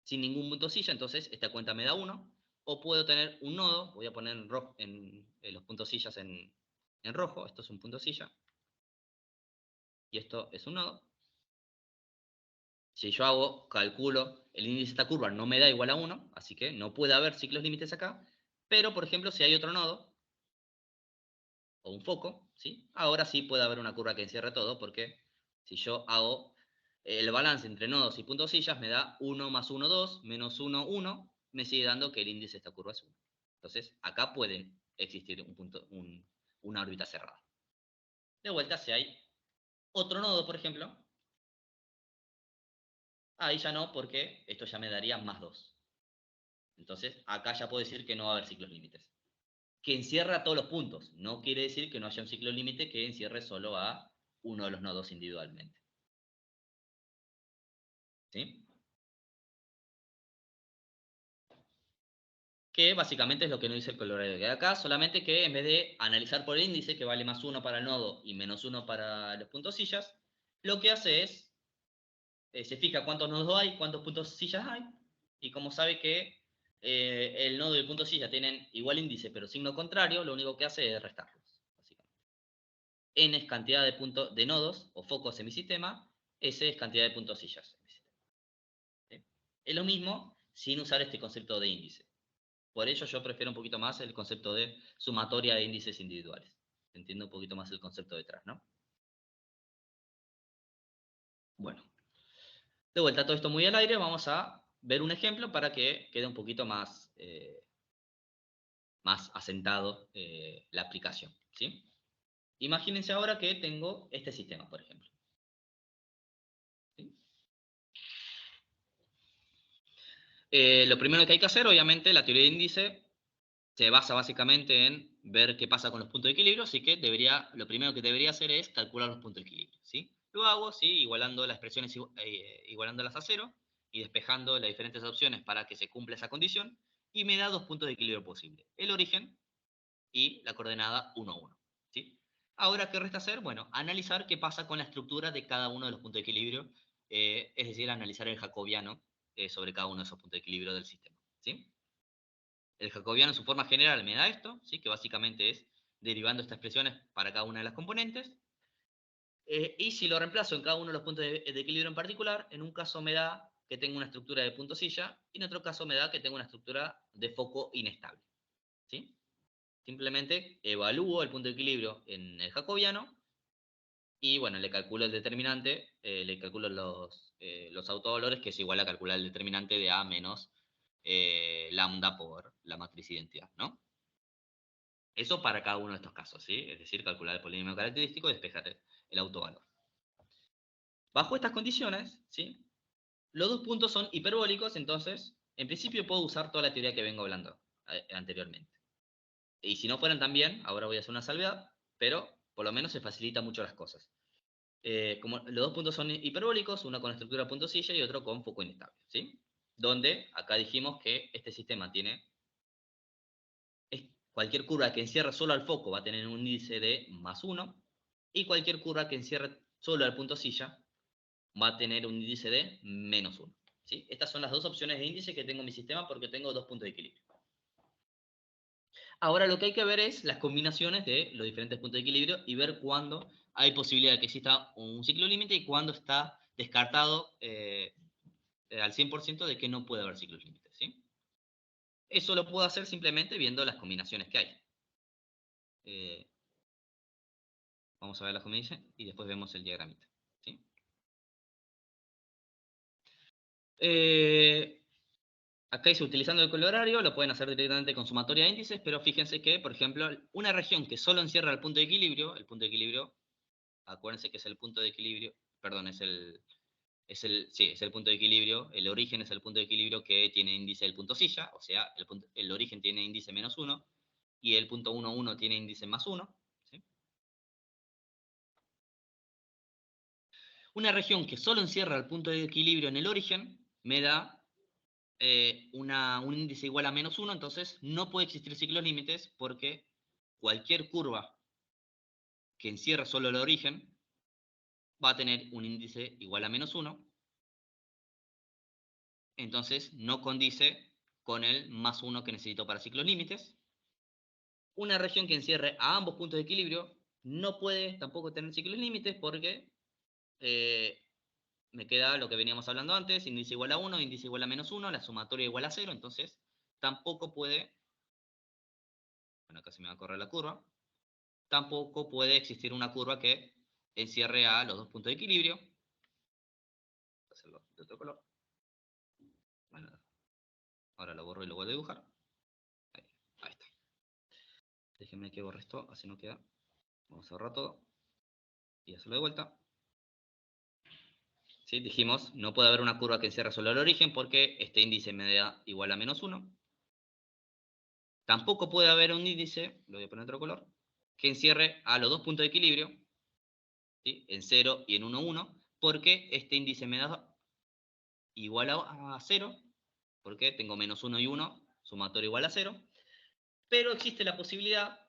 sin ningún punto silla, entonces esta cuenta me da 1. O puedo tener un nodo, voy a poner en los puntos sillas en rojo, esto es un punto silla, y esto es un nodo. Si yo calculo, el índice de esta curva no me da igual a 1, así que no puede haber ciclos límites acá, pero por ejemplo, si hay otro nodo, o un foco, ¿sí? Ahora sí puede haber una curva que encierre todo, porque si yo hago el balance entre nodos y puntos sillas, me da 1 más 1, 2, menos 1, 1, me sigue dando que el índice de esta curva es 1. Entonces, acá puede existir una órbita cerrada. De vuelta, si hay otro nodo, por ejemplo, ahí ya no, porque esto ya me daría más 2. Entonces, acá ya puedo decir que no va a haber ciclos límites. Que encierra todos los puntos. No quiere decir que no haya un ciclo límite que encierre solo a uno de los nodos individualmente. ¿Sí? Que básicamente es lo que nos dice el colorario de acá, solamente que en vez de analizar por el índice, que vale +1 para el nodo y -1 para los puntos sillas, lo que hace es, se fija cuántos nodos hay, cuántos puntos sillas hay, y como sabe que el nodo y el punto silla tienen igual índice pero signo contrario, lo único que hace es restarlos, básicamente. N es cantidad de nodos o focos en mi sistema, S es cantidad de puntos sillas en mi sistema. ¿Sí? Es lo mismo sin usar este concepto de índice. Por ello yo prefiero un poquito más el concepto de sumatoria de índices individuales. Entiendo un poquito más el concepto detrás, ¿no? Bueno, de vuelta todo esto muy al aire, vamos a ver un ejemplo para que quede un poquito más asentado la aplicación, ¿sí? Imagínense ahora que tengo este sistema, por ejemplo. ¿Sí? Lo primero que hay que hacer, obviamente, la teoría de índice se basa básicamente en ver qué pasa con los puntos de equilibrio, así que lo primero que debería hacer es calcular los puntos de equilibrio, ¿sí? Lo hago, ¿sí? Igualando las expresiones, igualándolas a cero y despejando las diferentes opciones para que se cumpla esa condición, y me da dos puntos de equilibrio posibles: el origen y la coordenada 1, 1, ¿sí? Ahora, ¿qué resta hacer? Bueno, analizar qué pasa con la estructura de cada uno de los puntos de equilibrio, es decir, analizar el jacobiano sobre cada uno de esos puntos de equilibrio del sistema, ¿sí? El jacobiano en su forma general me da esto, ¿sí? Que básicamente es derivando estas expresiones para cada una de las componentes. Y si lo reemplazo en cada uno de los puntos de equilibrio en particular, en un caso me da que tengo una estructura de punto silla, y en otro caso me da que tengo una estructura de foco inestable, ¿sí? Simplemente evalúo el punto de equilibrio en el jacobiano y, bueno, le calculo el determinante, le calculo los autovalores, que es igual a calcular el determinante de A menos lambda por la matriz identidad, ¿no? Eso para cada uno de estos casos, ¿sí? Es decir, calcular el polinomio característico y despejar el autovalor. Bajo estas condiciones, ¿sí? Los dos puntos son hiperbólicos, entonces, en principio puedo usar toda la teoría que vengo hablando anteriormente. Y si no fueran también, ahora voy a hacer una salvedad, pero por lo menos se facilita mucho las cosas. Como los dos puntos son hiperbólicos, uno con estructura punto silla y otro con foco inestable, ¿sí? Donde acá dijimos que este sistema tiene cualquier curva que encierre solo al foco va a tener un índice de +1, y cualquier curva que encierre solo al punto silla va a tener un índice de -1, ¿sí? Estas son las dos opciones de índice que tengo en mi sistema porque tengo dos puntos de equilibrio. Ahora lo que hay que ver es las combinaciones de los diferentes puntos de equilibrio y ver cuándo hay posibilidad de que exista un ciclo límite y cuándo está descartado al 100% de que no puede haber ciclos límites, ¿sí? Eso lo puedo hacer simplemente viendo las combinaciones que hay. Vamos a ver las combinaciones y después vemos el diagramita, ¿sí? Acá dice utilizando el colorario, lo pueden hacer directamente con sumatoria de índices, pero fíjense que, por ejemplo, una región que solo encierra el punto de equilibrio, acuérdense que es el punto de equilibrio, perdón, sí, es el punto de equilibrio, el origen es el punto de equilibrio que tiene índice del punto silla, o sea, el origen tiene índice -1 y el punto 1, 1 tiene índice +1, ¿sí? Una región que solo encierra el punto de equilibrio en el origen me da un índice igual a -1, entonces no puede existir ciclos límites porque cualquier curva que encierre solo el origen va a tener un índice igual a -1, entonces no condice con el +1 que necesito para ciclos límites. Una región que encierre a ambos puntos de equilibrio no puede tampoco tener ciclos límites porque eh, me queda lo que veníamos hablando antes: índice igual a 1, índice igual a -1, la sumatoria igual a 0, entonces tampoco puede, bueno, acá se me va a correr la curva, tampoco puede existir una curva que encierre a los dos puntos de equilibrio. Voy a hacerlo de otro color. Bueno, ahora lo borro y lo vuelvo a dibujar. Ahí está. Déjenme que borre esto, así no queda. Vamos a borrar todo y hacerlo de vuelta. ¿Sí? Dijimos, no puede haber una curva que encierre solo el origen porque este índice me da igual a -1. Tampoco puede haber un índice, lo voy a poner otro color, que encierre a los dos puntos de equilibrio, ¿sí? En 0 y en 1, 1, porque este índice me da igual a 0, porque tengo -1 y 1, sumatorio igual a 0, pero existe la posibilidad,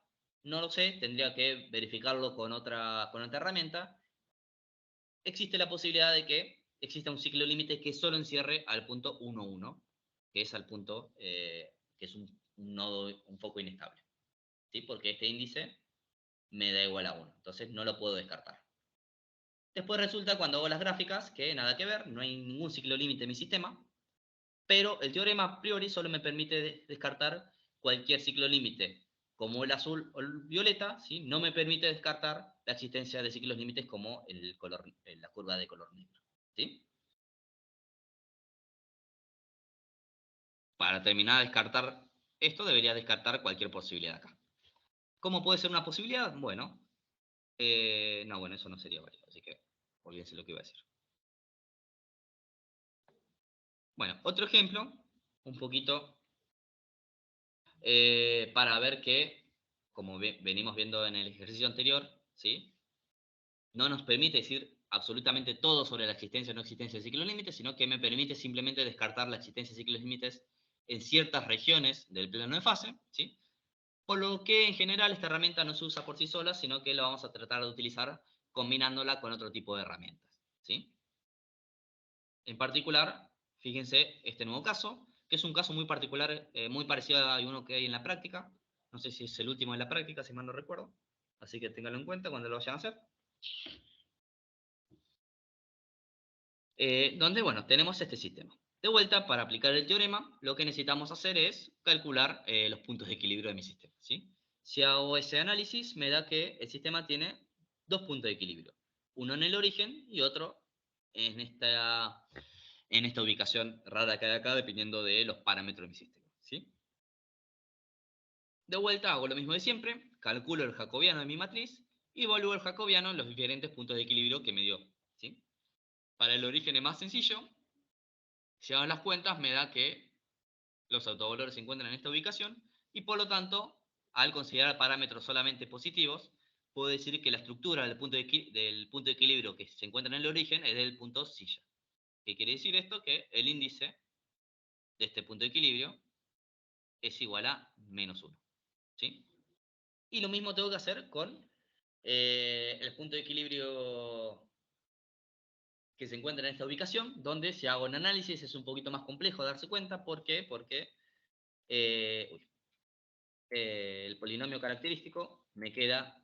no lo sé, tendría que verificarlo con otra herramienta, existe la posibilidad de que exista un ciclo límite que solo encierre al punto 1, 1, que es al punto, que es un nodo, un foco inestable, ¿sí? Porque este índice me da igual a 1, entonces no lo puedo descartar. Después resulta, cuando hago las gráficas, que nada que ver, no hay ningún ciclo límite en mi sistema, pero el teorema a priori solo me permite descartar cualquier ciclo límite, como el azul o el violeta, ¿sí? No me permite descartar la existencia de ciclos límites como la curva de color negro, ¿sí? Para terminar de descartar esto, debería descartar cualquier posibilidad acá. ¿Cómo puede ser una posibilidad? Bueno, no, bueno, eso no sería válido, así que olvídense lo que iba a decir. Bueno, otro ejemplo un poquito para ver que, como venimos viendo en el ejercicio anterior, ¿sí? No nos permite decir absolutamente todo sobre la existencia o no existencia de ciclos límites, sino que me permite simplemente descartar la existencia de ciclos límites en ciertas regiones del plano de fase, ¿sí? Por lo que en general esta herramienta no se usa por sí sola, sino que la vamos a tratar de utilizar combinándola con otro tipo de herramientas, ¿sí? En particular, fíjense este nuevo caso, que es un caso muy particular, muy parecido a uno que hay en la práctica. No sé si es el último de la práctica, si mal no recuerdo. Así que ténganlo en cuenta cuando lo vayan a hacer. Donde, bueno, tenemos este sistema. De vuelta, para aplicar el teorema, lo que necesitamos hacer es calcular los puntos de equilibrio de mi sistema, ¿sí? Si hago ese análisis, me da que el sistema tiene dos puntos de equilibrio. Uno en el origen y otro en esta ubicación rara que hay acá, dependiendo de los parámetros de mi sistema, ¿sí? De vuelta, hago lo mismo de siempre, calculo el jacobiano de mi matriz y evalúo el jacobiano en los diferentes puntos de equilibrio que me dio, ¿sí? Para el origen es más sencillo. Si hago las cuentas, me da que los autovalores se encuentran en esta ubicación y por lo tanto, al considerar parámetros solamente positivos, puedo decir que la estructura del punto de equilibrio que se encuentra en el origen es del punto silla. ¿Qué quiere decir esto? Que el índice de este punto de equilibrio es igual a -1. ¿Sí? Y lo mismo tengo que hacer con el punto de equilibrio que se encuentra en esta ubicación, donde si hago un análisis es un poquito más complejo darse cuenta. ¿Por qué? Porque el polinomio característico me queda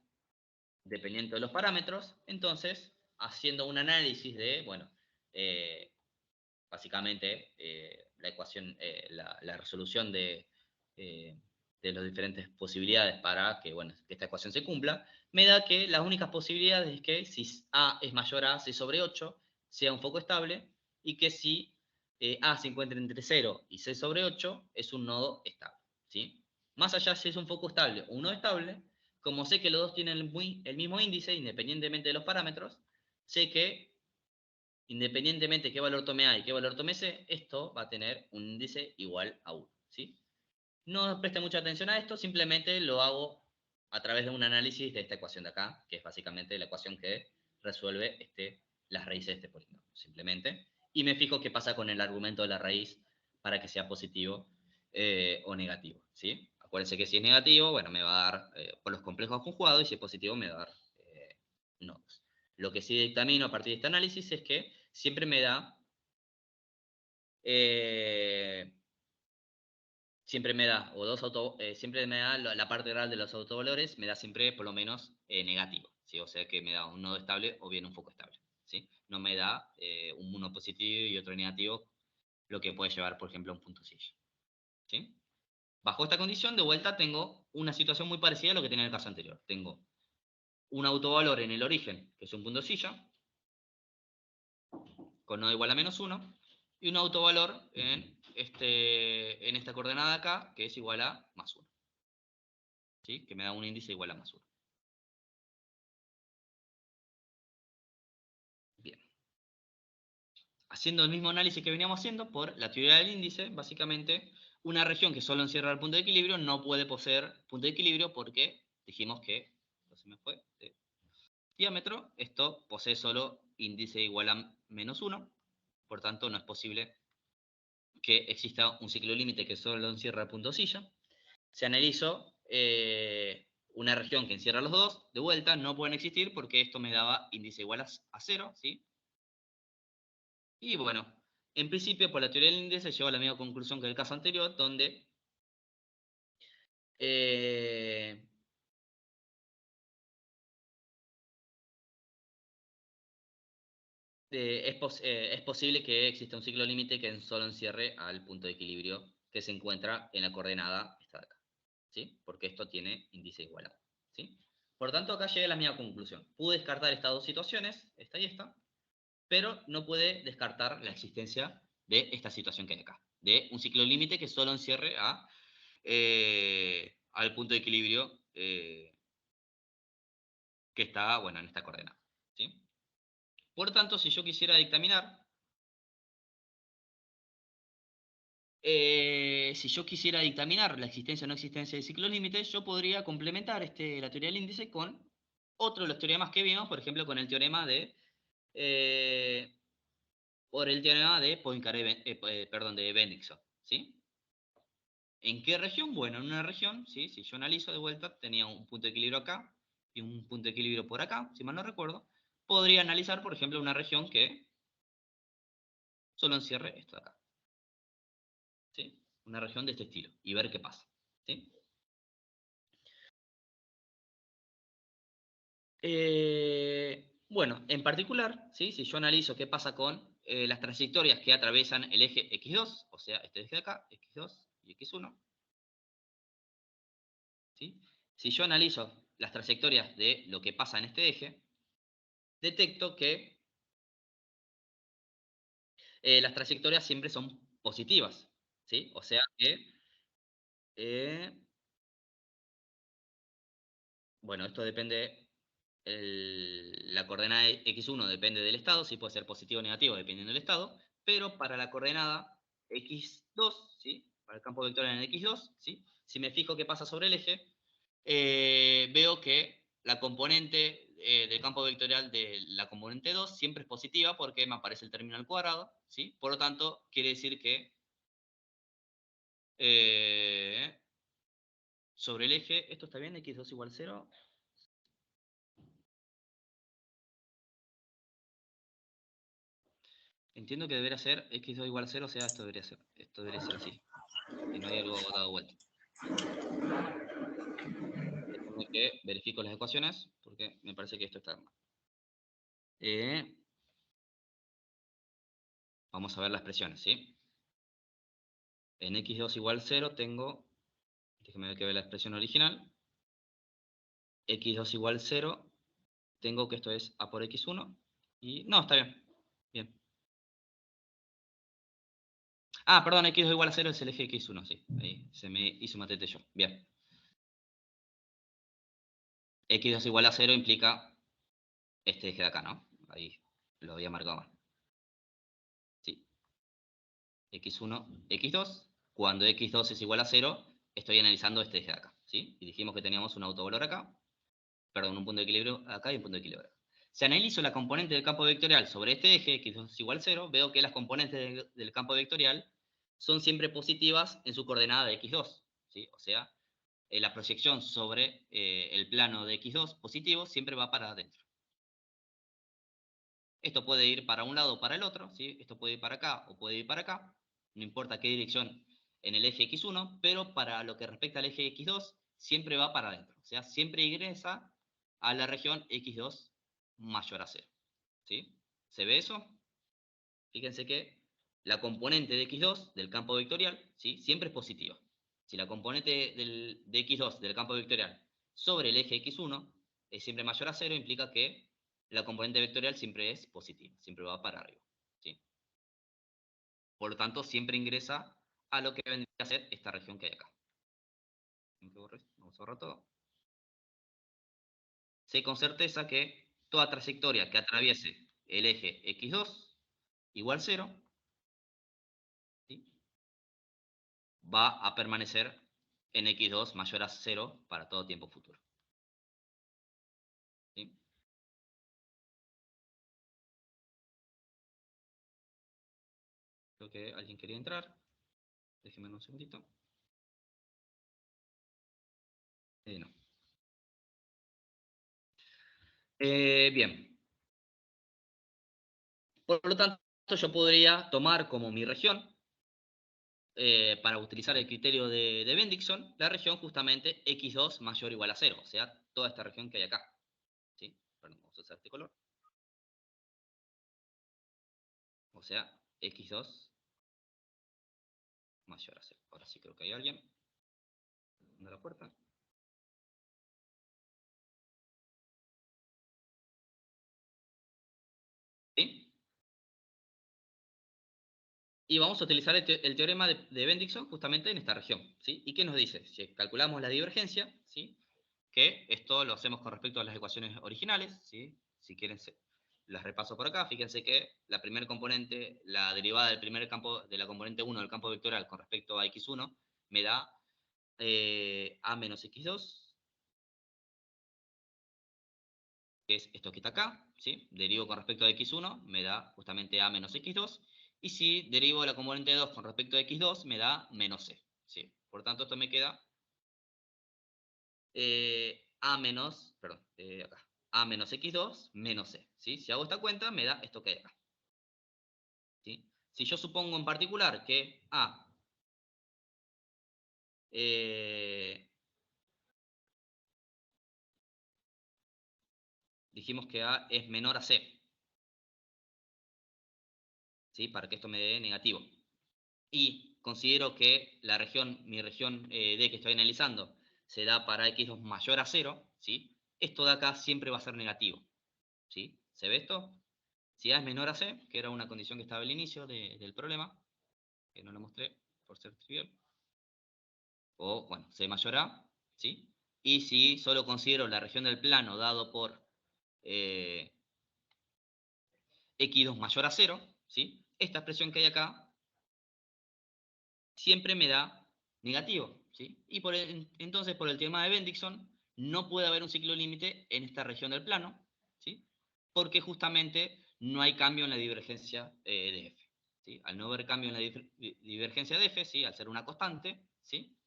dependiente de los parámetros. Entonces, haciendo un análisis de, bueno, eh, básicamente la ecuación, la resolución de las diferentes posibilidades para que, bueno, que esta ecuación se cumpla, me da que las únicas posibilidades es que si A es mayor a 6 sobre 8, sea un foco estable, y que si A se encuentra entre 0 y 6 sobre 8, es un nodo estable, ¿sí? Más allá si es un foco estable o un nodo estable, como sé que los dos tienen el mismo índice, independientemente de los parámetros, sé que independientemente de qué valor tome A y qué valor tome C, esto va a tener un índice igual a 1, ¿sí? No preste mucha atención a esto, simplemente lo hago a través de un análisis de esta ecuación de acá, que es básicamente la ecuación que resuelve las raíces de este polinomio, simplemente. Y me fijo qué pasa con el argumento de la raíz para que sea positivo o negativo, ¿sí? Acuérdense que si es negativo, bueno, me va a dar por los complejos conjugados, y si es positivo me va a dar nodos. Lo que sí dictamino a partir de este análisis es que siempre me da eh, siempre me da la parte real de los autovalores, me da siempre por lo menos negativo, ¿sí? O sea que me da un nodo estable o bien un foco estable, ¿sí? No me da uno positivo y otro negativo, lo que puede llevar, por ejemplo, a un punto silla, ¿sí? Bajo esta condición, de vuelta, tengo una situación muy parecida a lo que tenía en el caso anterior. Tengo un autovalor en el origen, que es un punto silla, con nodo igual a -1, y un autovalor en esta coordenada acá, que es igual a +1, ¿sí? Que me da un índice igual a +1. Bien. Haciendo el mismo análisis que veníamos haciendo por la teoría del índice, básicamente, una región que solo encierra el punto de equilibrio no puede poseer punto de equilibrio porque dijimos que, no se me fue, diámetro, esto posee solo índice igual a -1, por tanto no es posible que exista un ciclo límite que solo encierra el punto silla. Se analizó una región que encierra los dos, de vuelta, no pueden existir porque esto me daba índice igual a 0, ¿sí? Y bueno, en principio, por la teoría del índice, llegó a la misma conclusión que el caso anterior, donde eh, es posible que exista un ciclo límite que solo encierre al punto de equilibrio que se encuentra en la coordenada esta de acá, ¿sí? Porque esto tiene índice igual a 1, ¿sí? Por tanto, acá llegué a la misma conclusión. Pude descartar estas dos situaciones, esta y esta, pero no puede descartar la existencia de esta situación que hay acá, de un ciclo límite que solo encierre al punto de equilibrio que está, bueno, en esta coordenada, ¿sí? Por tanto, si yo quisiera dictaminar Si yo quisiera dictaminar la existencia o no existencia de ciclos límites, yo podría complementar la teoría del índice con otro de los teoremas que vimos, por ejemplo, con el teorema de Poincaré, perdón, de Bendixson, ¿sí? ¿En qué región? Bueno, en una región, ¿sí? Si yo analizo de vuelta, tenía un punto de equilibrio acá y un punto de equilibrio por acá, si mal no recuerdo. Podría analizar, por ejemplo, una región que solo encierre esto de acá, ¿sí? Una región de este estilo y ver qué pasa, ¿sí? Bueno, en particular, ¿sí? Si yo analizo qué pasa con las trayectorias que atraviesan el eje X2, o sea, este eje de acá, X2 y X1, ¿sí? Si yo analizo las trayectorias de lo que pasa en este eje, detecto que las trayectorias siempre son positivas, ¿sí? O sea que, eh, bueno, esto depende, la coordenada x1 depende del estado, si puede ser positivo o negativo dependiendo del estado, pero para la coordenada x2, ¿sí? Para el campo vectorial en x2, ¿sí? Si me fijo qué pasa sobre el eje, veo que la componente del campo vectorial de la componente 2 siempre es positiva porque me aparece el término al cuadrado, ¿sí? Por lo tanto, quiere decir que eh, sobre el eje, ¿esto está bien? X2 igual 0. Entiendo que debería ser X2 igual 0, o sea, esto debería ser así. Y no hay algo dado vuelta. Déjenme que verifico las ecuaciones, porque me parece que esto está mal. Vamos a ver las expresiones, ¿sí? En X2 igual 0 tengo, déjenme que ver la expresión original. X2 igual 0, tengo que esto es A por X1. Y no, está bien. Bien. Ah, perdón, X2 igual a 0 es el eje X1, sí. Ahí se me hizo un matete yo. Bien. X2 igual a 0 implica este eje de acá, ¿no? Ahí lo había marcado mal. Sí. X1, X2. Cuando X2 es igual a 0, estoy analizando este eje de acá, ¿sí? Y dijimos que teníamos un autovalor acá, perdón, un punto de equilibrio acá y un punto de equilibrio acá. Si analizo la componente del campo vectorial sobre este eje, X2 es igual a 0, veo que las componentes del campo vectorial son siempre positivas en su coordenada de X2, ¿sí? O sea, la proyección sobre el plano de X2 positivo siempre va para adentro. Esto puede ir para un lado o para el otro, ¿sí? Esto puede ir para acá o puede ir para acá, no importa qué dirección en el eje X1, pero para lo que respecta al eje X2, siempre va para adentro. O sea, siempre ingresa a la región X2 mayor a 0. ¿Sí? ¿Se ve eso? Fíjense que la componente de X2 del campo vectorial, ¿sí? Siempre es positiva. Si la componente de X2 del campo vectorial sobre el eje X1 es siempre mayor a 0, implica que la componente vectorial siempre es positiva, siempre va para arriba, ¿sí? Por lo tanto, siempre ingresa a lo que vendría a ser esta región que hay acá. Vamos a borrar todo. Sé con certeza que toda trayectoria que atraviese el eje X2 igual 0, ¿sí? Va a permanecer en X2 mayor a 0 para todo tiempo futuro. ¿Sí? Creo que alguien quería entrar. Déjenme un segundito. No. Bien. Por lo tanto, yo podría tomar como mi región, para utilizar el criterio de Bendixson, la región justamente X2 mayor o igual a 0. O sea, toda esta región que hay acá. ¿Sí? Perdón, vamos a usar este color. O sea, X2 mayor a 0. Ahora sí creo que hay alguien. ¿Dónde la puerta? ¿Sí? Y vamos a utilizar el teorema de Bendixson justamente en esta región, ¿sí? ¿Y qué nos dice? Si calculamos la divergencia, ¿sí? Que esto lo hacemos con respecto a las ecuaciones originales, ¿sí? Si quieren, las repaso por acá. Fíjense que la primer componente, la derivada del primer campo, de la componente 1 del campo vectorial con respecto a x1, me da a menos x2, que es esto que está acá, ¿sí? Derivo con respecto a x1, me da justamente a menos x2, y si derivo la componente 2 con respecto a x2, me da menos c, ¿sí? Por tanto, esto me queda a menos, perdón, acá, a menos x2 menos c, ¿sí? Si hago esta cuenta, me da esto que hay acá, ¿sí? Si yo supongo en particular que a dijimos que a es menor a c, ¿sí? Para que esto me dé negativo. Y considero que la región, mi región D que estoy analizando se da para x2 mayor a 0, ¿sí? Esto de acá siempre va a ser negativo, ¿sí? ¿Se ve esto? Si a es menor a c, que era una condición que estaba al inicio del problema, que no lo mostré por ser trivial, o bueno, c mayor a, ¿sí? Y si solo considero la región del plano dado por x2 mayor a 0, ¿sí? Esta expresión que hay acá siempre me da negativo, ¿sí? Y entonces, por el teorema de Bendixson, no puede haber un ciclo límite en esta región del plano, ¿sí? Porque justamente no hay cambio en la divergencia de f, ¿sí? Al no haber cambio en la divergencia de f, ¿sí? Al ser una constante, ¿sí?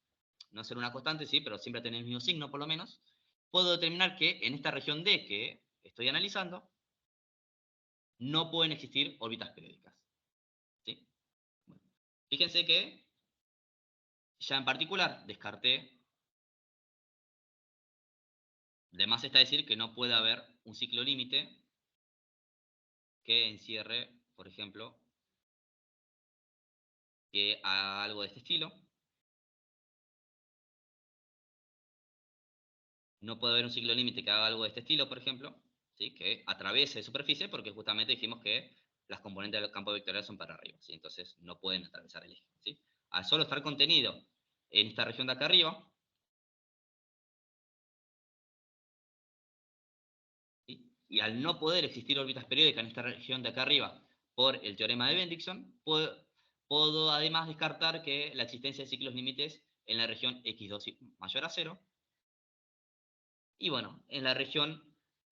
No ser una constante, sí, pero siempre tener el mismo signo por lo menos, puedo determinar que en esta región D que estoy analizando, no pueden existir órbitas periódicas, ¿sí? Bueno, fíjense que ya en particular descarté, de más está decir que no puede haber un ciclo límite que encierre, por ejemplo, que haga algo de este estilo. No puede haber un ciclo límite que haga algo de este estilo, por ejemplo, ¿sí? Que atraviese superficie, porque justamente dijimos que las componentes del campo vectorial son para arriba, ¿sí? Entonces no pueden atravesar el eje, ¿sí? Al solo estar contenido en esta región de acá arriba, ¿sí? Y al no poder existir órbitas periódicas en esta región de acá arriba por el teorema de Bendixson, puedo además descartar que la existencia de ciclos límites en la región x2 mayor a 0, y bueno, en la región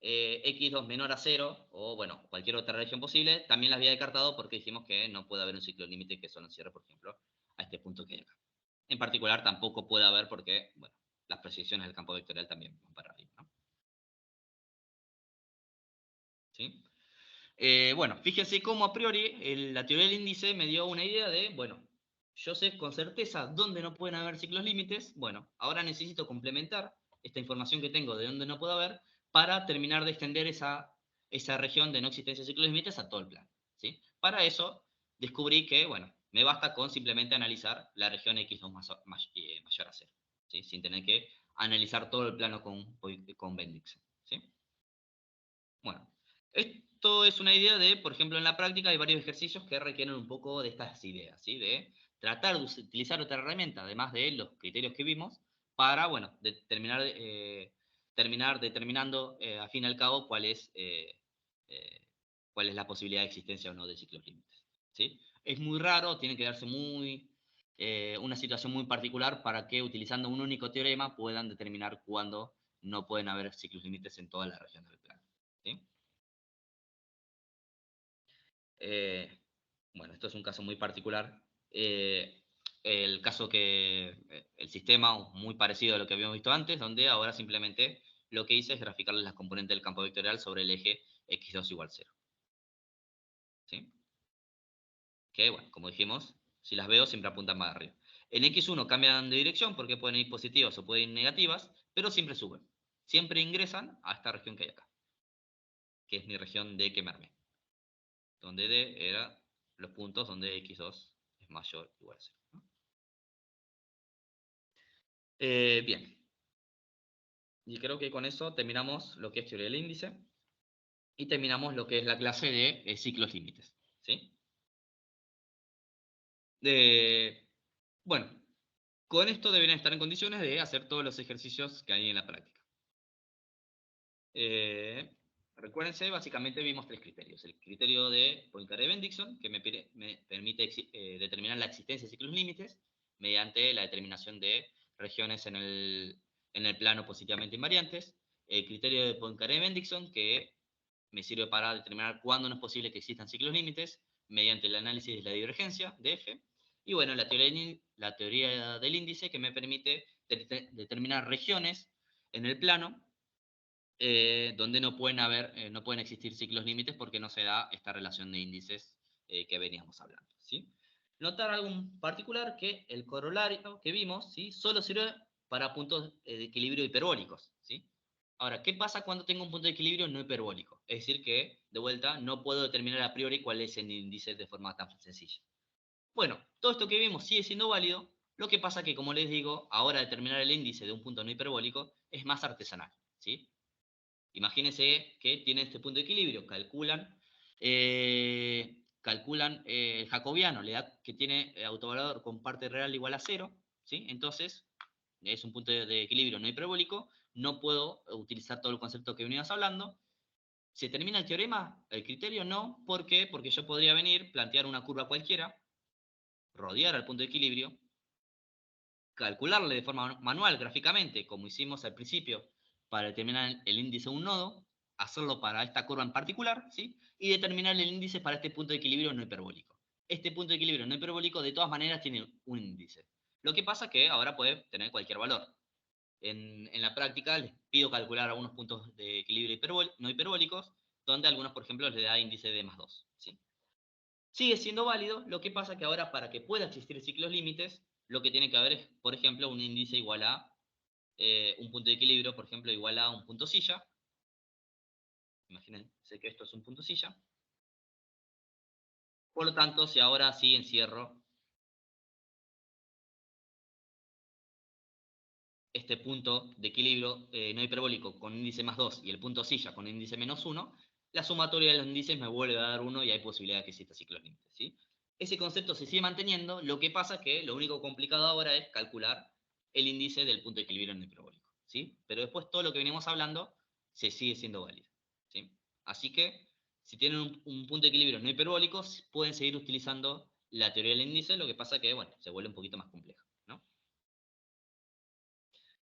x2 menor a 0, o bueno, cualquier otra región posible, también las había descartado porque dijimos que no puede haber un ciclo límite que solo encierre, por ejemplo, a este punto que hay acá. En particular, tampoco puede haber porque, bueno, las proyecciones del campo vectorial también van para arriba, ¿no? ¿Sí? Bueno, fíjense cómo a priori la teoría del índice me dio una idea de, bueno, yo sé con certeza dónde no pueden haber ciclos límites, bueno, ahora necesito complementar esta información que tengo de dónde no puede haber para terminar de extender esa región de no existencia de ciclos límites a todo el plano, ¿sí? Para eso descubrí que, bueno, me basta con simplemente analizar la región x2 mayor a 0, ¿sí? Sin tener que analizar todo el plano con Bendixson, ¿sí? Bueno, esto es una idea de, por ejemplo, en la práctica hay varios ejercicios que requieren un poco de estas ideas, ¿sí? De tratar de utilizar otra herramienta, además de los criterios que vimos, para, bueno, terminar determinando, al fin y al cabo, cuál es la posibilidad de existencia o no de ciclos límites, ¿sí? Es muy raro, tiene que darse una situación muy particular para que, utilizando un único teorema, puedan determinar cuándo no pueden haber ciclos límites en toda la región del plano, ¿sí? Eh, bueno, esto es un caso muy particular. El caso el sistema muy parecido a lo que habíamos visto antes, donde ahora simplemente lo que hice es graficarles las componentes del campo vectorial sobre el eje x2 igual 0. ¿Sí? Que, bueno, como dijimos, si las veo siempre apuntan más arriba. En x1 cambian de dirección porque pueden ir positivas o pueden ir negativas, pero siempre suben. Siempre ingresan a esta región que hay acá, que es mi región D que me armé, donde D era los puntos donde x2 es mayor o igual a 0. ¿No? Bien, y creo que con eso terminamos lo que es teoría del índice y terminamos lo que es la clase de ciclos límites, ¿sí? Bueno, con esto deberían estar en condiciones de hacer todos los ejercicios que hay en la práctica. recuérdense, básicamente vimos tres criterios. El criterio de Poincaré-Bendixson, que me permite determinar la existencia de ciclos límites mediante la determinación de regiones en el plano positivamente invariantes. El criterio de Poincaré-Bendixson, que me sirve para determinar cuándo no es posible que existan ciclos límites mediante el análisis de la divergencia de F. Y bueno, la teoría del índice, que me permite determinar regiones en el plano donde no pueden existir ciclos límites porque no se da esta relación de índices que veníamos hablando, ¿sí? Notar algo en particular, que el corolario que vimos, ¿sí?, solo sirve para puntos de equilibrio hiperbólicos, ¿sí? Ahora, ¿qué pasa cuando tengo un punto de equilibrio no hiperbólico? Es decir, que, de vuelta, no puedo determinar a priori cuál es el índice de forma tan sencilla. Bueno, todo esto que vimos sigue siendo válido, lo que pasa que, como les digo, ahora determinar el índice de un punto no hiperbólico es más artesanal, ¿sí? Imagínense que tienen este punto de equilibrio, calculan el jacobiano, le da que tiene autovalor con parte real igual a 0, ¿sí? Entonces, es un punto de equilibrio no hiperbólico, no puedo utilizar todo el concepto que veníamos hablando. ¿Se termina el teorema? El criterio no. ¿Por qué? Porque yo podría venir, plantear una curva cualquiera, rodear al punto de equilibrio, calcularle de forma manual, gráficamente, como hicimos al principio, para determinar el índice de un nodo, hacerlo para esta curva en particular, ¿sí?, y determinar el índice para este punto de equilibrio no hiperbólico. Este punto de equilibrio no hiperbólico de todas maneras tiene un índice. Lo que pasa es que ahora puede tener cualquier valor. En la práctica les pido calcular algunos puntos de equilibrio no hiperbólicos, donde algunos, por ejemplo, les da índice de más 2, ¿sí? Sigue siendo válido, lo que pasa que ahora, para que pueda existir ciclos límites, lo que tiene que haber es, por ejemplo, un índice igual a un punto de equilibrio, por ejemplo, igual a un punto silla. Imagínense que esto es un punto silla. Por lo tanto, si ahora sí encierro este punto de equilibrio no hiperbólico con índice más 2 y el punto silla con índice menos 1, la sumatoria de los índices me vuelve a dar 1 y hay posibilidad de que exista ciclos límites, ¿sí? Ese concepto se sigue manteniendo, lo que pasa es que lo único complicado ahora es calcular el índice del punto de equilibrio no hiperbólico, ¿sí? Pero después todo lo que venimos hablando se sigue siendo válido, ¿sí? Así que si tienen un punto de equilibrio no hiperbólico, pueden seguir utilizando la teoría del índice, lo que pasa que, bueno, se vuelve un poquito más complejo, ¿no?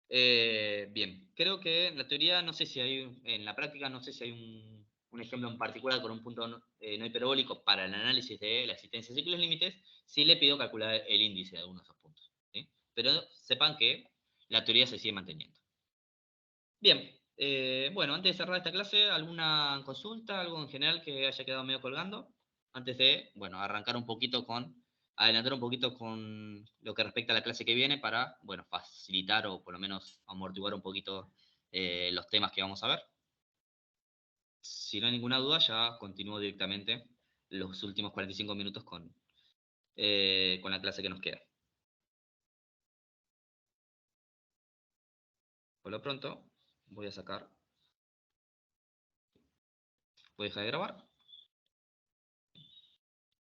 Bien, creo que en la teoría, no sé si hay, en la práctica, no sé si hay un ejemplo en particular con un punto no hiperbólico para el análisis de la existencia de ciclos límites, sí le pido calcular el índice de algunos de esos puntos, ¿sí? Pero sepan que la teoría se sigue manteniendo. Bien, bueno, antes de cerrar esta clase, ¿alguna consulta, algo en general que haya quedado medio colgando? Antes de, bueno, adelantar un poquito con lo que respecta a la clase que viene para, bueno, facilitar o por lo menos amortiguar un poquito los temas que vamos a ver. Si no hay ninguna duda, ya continúo directamente los últimos 45 minutos con la clase que nos queda. Por lo pronto, voy a dejar de grabar.